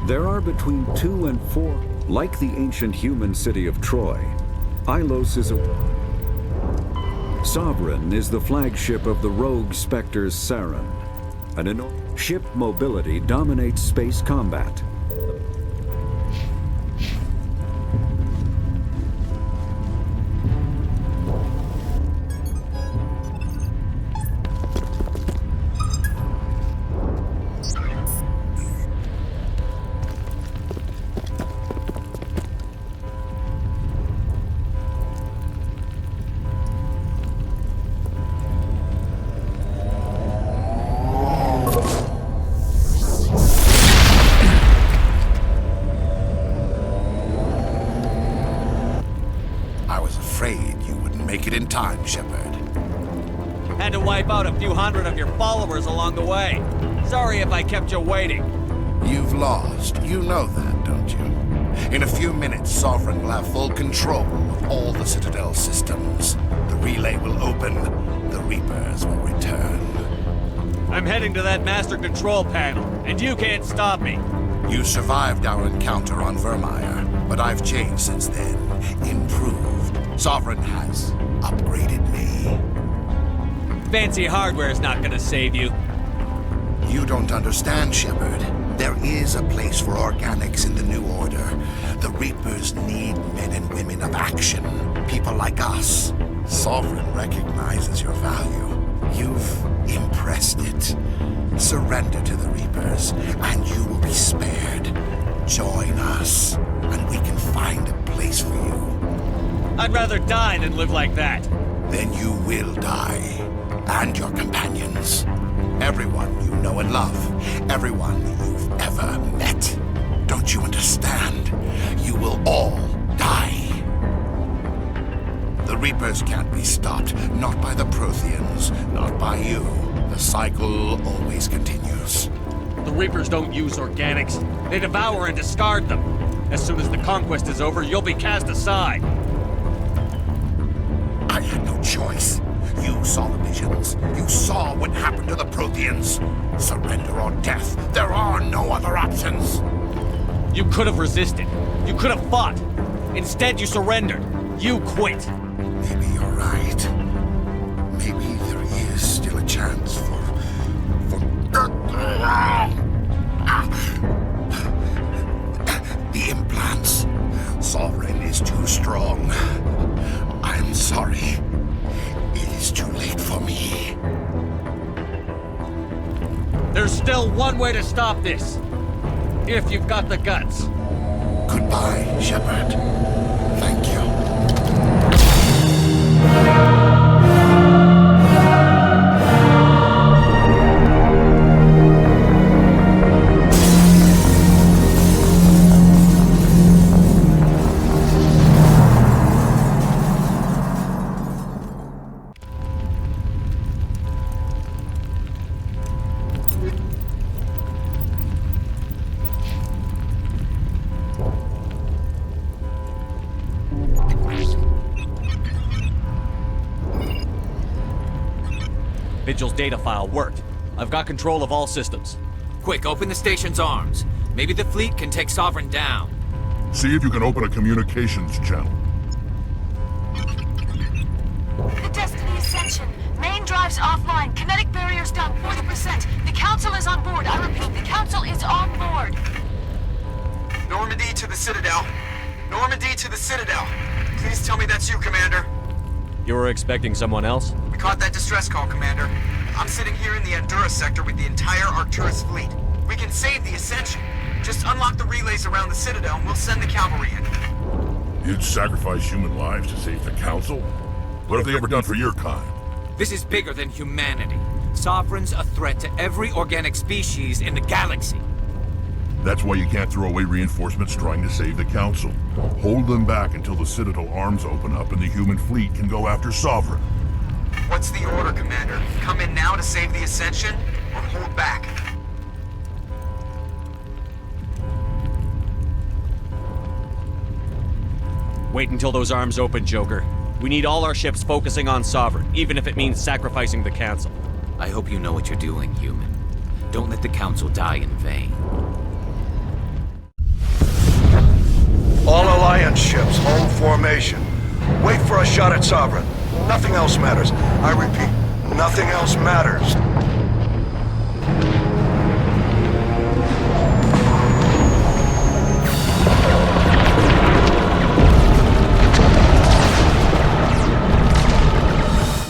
There are between 2 and 4. Like the ancient human city of Troy, Ilos is Sovereign is the flagship of the rogue Spectres Saren. Ship mobility dominates space combat. Had to wipe out a few hundred of your followers along the way. Sorry if I kept you waiting. You've lost. You know that, don't you? In a few minutes, Sovereign will have full control of all the Citadel systems. The relay will open. The Reapers will return. I'm heading to that master control panel, and you can't stop me. You survived our encounter on Vermeer, but I've changed since then. Improved. Sovereign has upgraded me. Fancy hardware is not gonna save you. You don't understand, Shepard. There is a place for organics in the New Order. The Reapers need men and women of action. People like us. Sovereign recognizes your value. You've impressed it. Surrender to the Reapers, and you will be spared. Join us, and we can find a place for you. I'd rather die than live like that. Then you will die. And your companions. Everyone you know and love. Everyone you've ever met. Don't you understand? You will all die. The Reapers can't be stopped. Not by the Protheans. Not by you. The cycle always continues. The Reapers don't use organics. They devour and discard them. As soon as the conquest is over, you'll be cast aside. I had no choice. You saw the visions. You saw what happened to the Protheans. Surrender or death. There are no other options. You could have resisted. You could have fought. Instead, you surrendered. You quit. Maybe you're right. Maybe there is still a chance for... The implants. Sovereign is too strong. I'm sorry. It is too late for me. There's still one way to stop this. If you've got the guts. Goodbye, Shepard. Thank you. Vigil's data file worked. I've got control of all systems. Quick, open the station's arms. Maybe the fleet can take Sovereign down. See if you can open a communications channel. The Destiny Ascension. Main drives offline. Kinetic barriers down 40%. The Council is on board. I repeat, the Council is on board. Normandy to the Citadel. Normandy to the Citadel. Please tell me that's you, Commander. You were expecting someone else? We caught that distress call, Commander. I'm sitting here in the Andurra sector with the entire Arcturus fleet. We can save the Ascension. Just unlock the relays around the Citadel and we'll send the cavalry in. You'd sacrifice human lives to save the Council? What have they ever done for your kind? This is bigger than humanity. Sovereign's a threat to every organic species in the galaxy. That's why you can't throw away reinforcements trying to save the Council. Hold them back until the Citadel arms open up and the human fleet can go after Sovereign. What's the order, Commander? Come in now to save the Ascension, or hold back? Wait until those arms open, Joker. We need all our ships focusing on Sovereign, even if it means sacrificing the Council. I hope you know what you're doing, human. Don't let the Council die in vain. All Alliance ships, hold formation. Wait for a shot at Sovereign. Nothing else matters. I repeat, nothing else matters.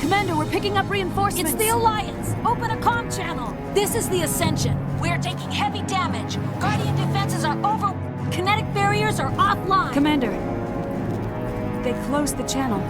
Commander, we're picking up reinforcements. It's the Alliance. Open a comm channel. This is the Ascension. We are taking heavy damage. Guardian defenses are over. Kinetic barriers are offline. Commander, they closed the channel.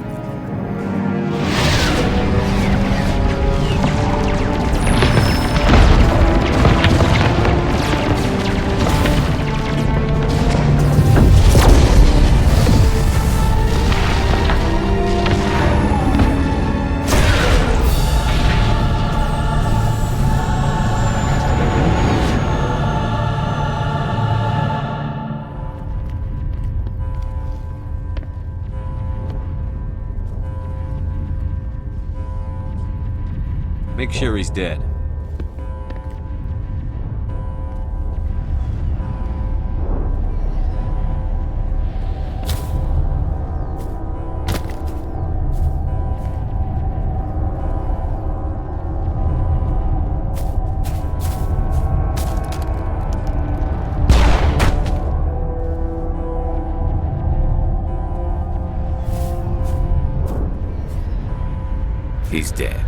Make sure he's dead. He's dead.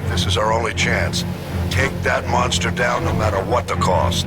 This is our only chance. Take that monster down no matter what the cost.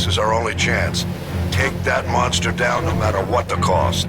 This is our only chance. Take that monster down no matter what the cost.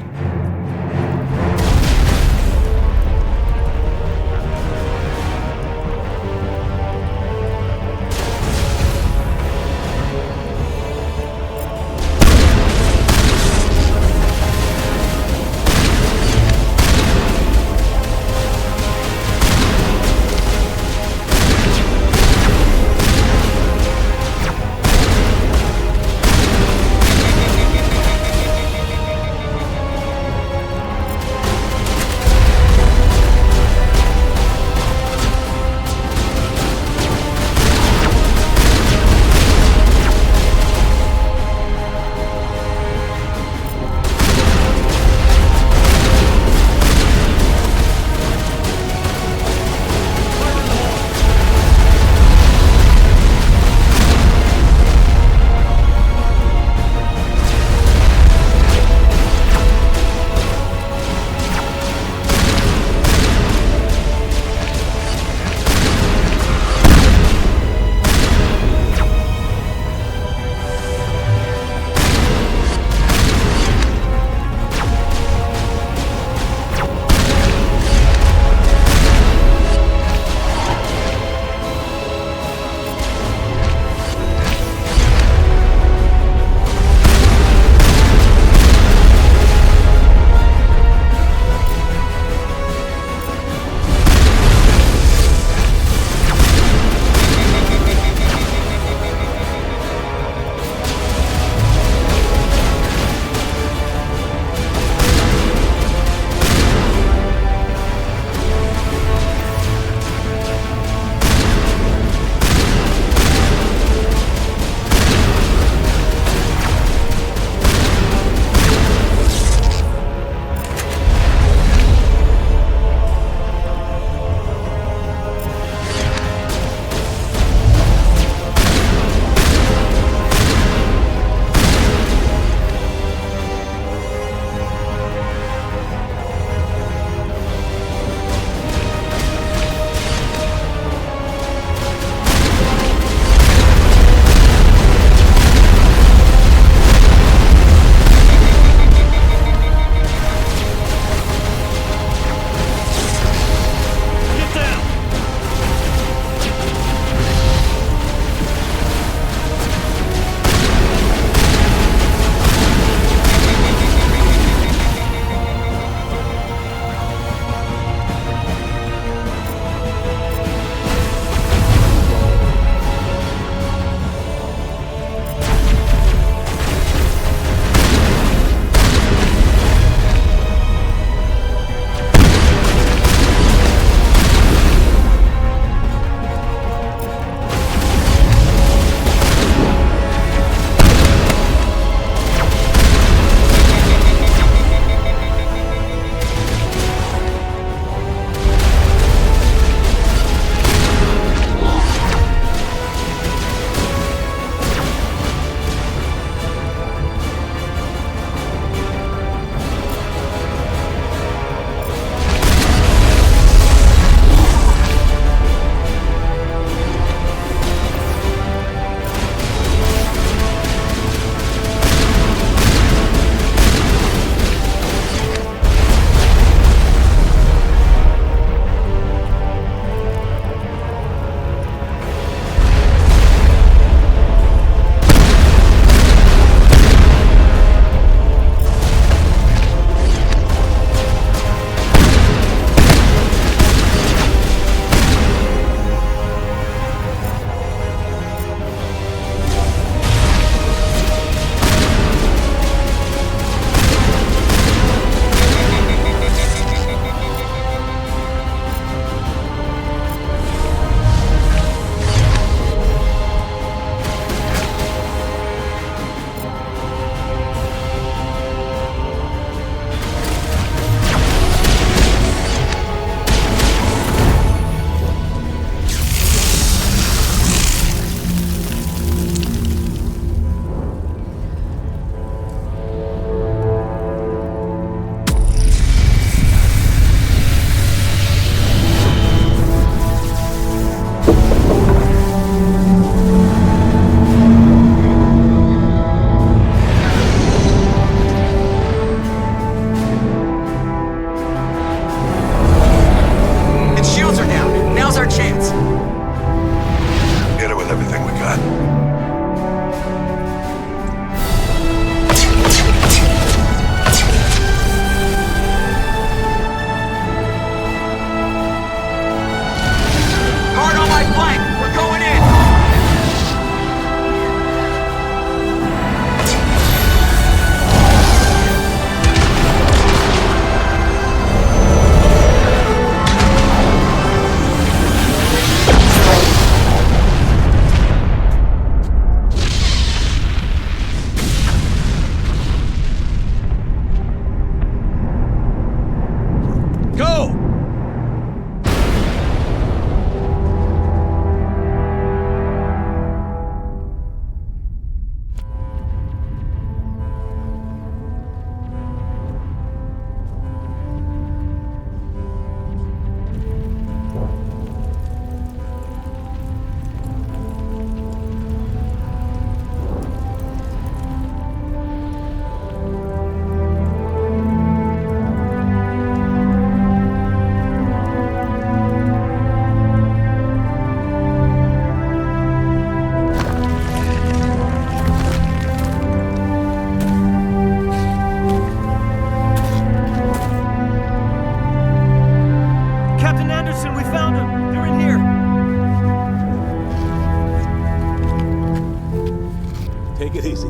Take it easy.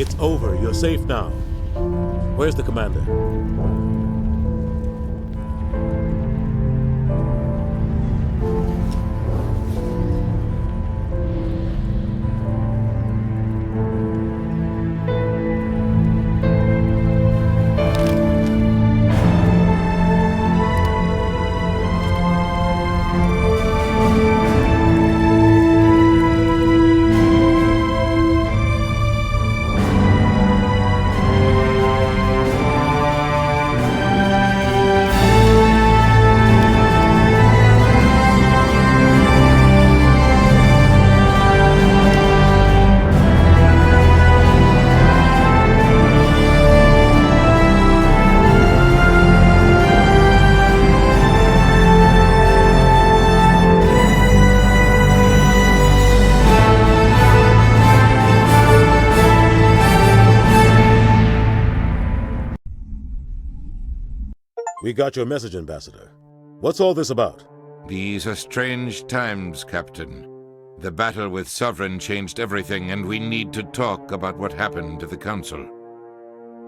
It's over. You're safe now. Where's the commander? We got your message, Ambassador. What's all this about? These are strange times, Captain. The battle with Sovereign changed everything, and we need to talk about what happened to the Council.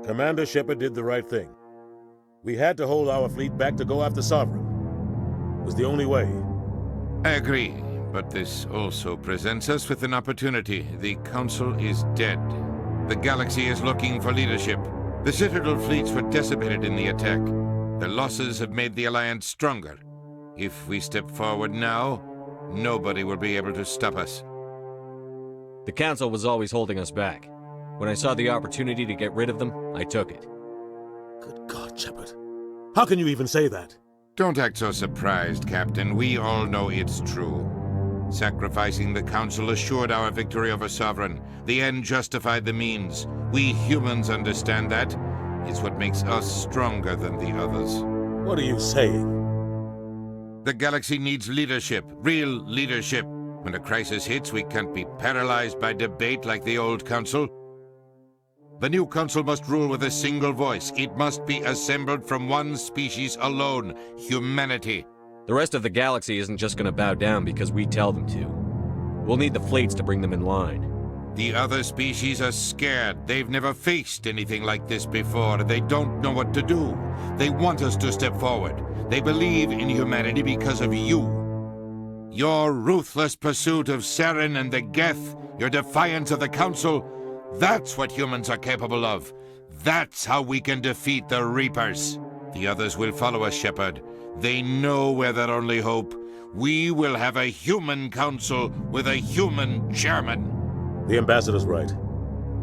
Commander Shepard did the right thing. We had to hold our fleet back to go after Sovereign. It was the only way. I agree, but this also presents us with an opportunity. The Council is dead. The galaxy is looking for leadership. The Citadel fleets were decimated in the attack. The losses have made the Alliance stronger. If we step forward now, nobody will be able to stop us. The Council was always holding us back. When I saw the opportunity to get rid of them, I took it. Good God, Shepard. How can you even say that? Don't act so surprised, Captain. We all know it's true. Sacrificing the Council assured our victory over Sovereign. The end justified the means. We humans understand that. It's what makes us stronger than the others. What are you saying? The galaxy needs leadership, real leadership. When a crisis hits, we can't be paralyzed by debate like the old Council. The new Council must rule with a single voice. It must be assembled from one species alone, humanity. The rest of the galaxy isn't just gonna bow down because we tell them to. We'll need the fleets to bring them in line. The other species are scared. They've never faced anything like this before. They don't know what to do. They want us to step forward. They believe in humanity because of you. Your ruthless pursuit of Saren and the Geth, your defiance of the Council, that's what humans are capable of. That's how we can defeat the Reapers. The others will follow us, Shepard. They know we're their only hope. We will have a human council with a human chairman. The Ambassador's right.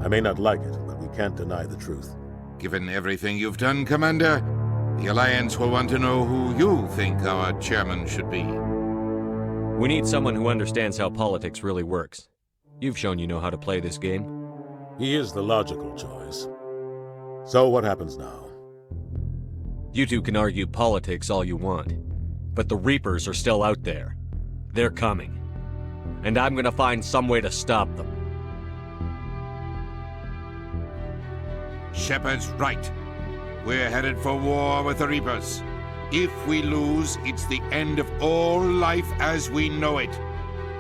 I may not like it, but we can't deny the truth. Given everything you've done, Commander, the Alliance will want to know who you think our chairman should be. We need someone who understands how politics really works. You've shown you know how to play this game. He is the logical choice. So what happens now? You two can argue politics all you want, but the Reapers are still out there. They're coming. And I'm gonna find some way to stop them. Shepard's right. We're headed for war with the Reapers. If we lose, it's the end of all life as we know it.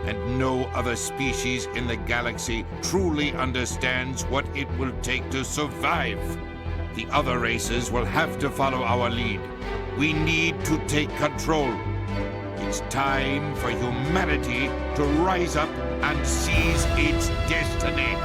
And no other species in the galaxy truly understands what it will take to survive. The other races will have to follow our lead. We need to take control. It's time for humanity to rise up and seize its destiny.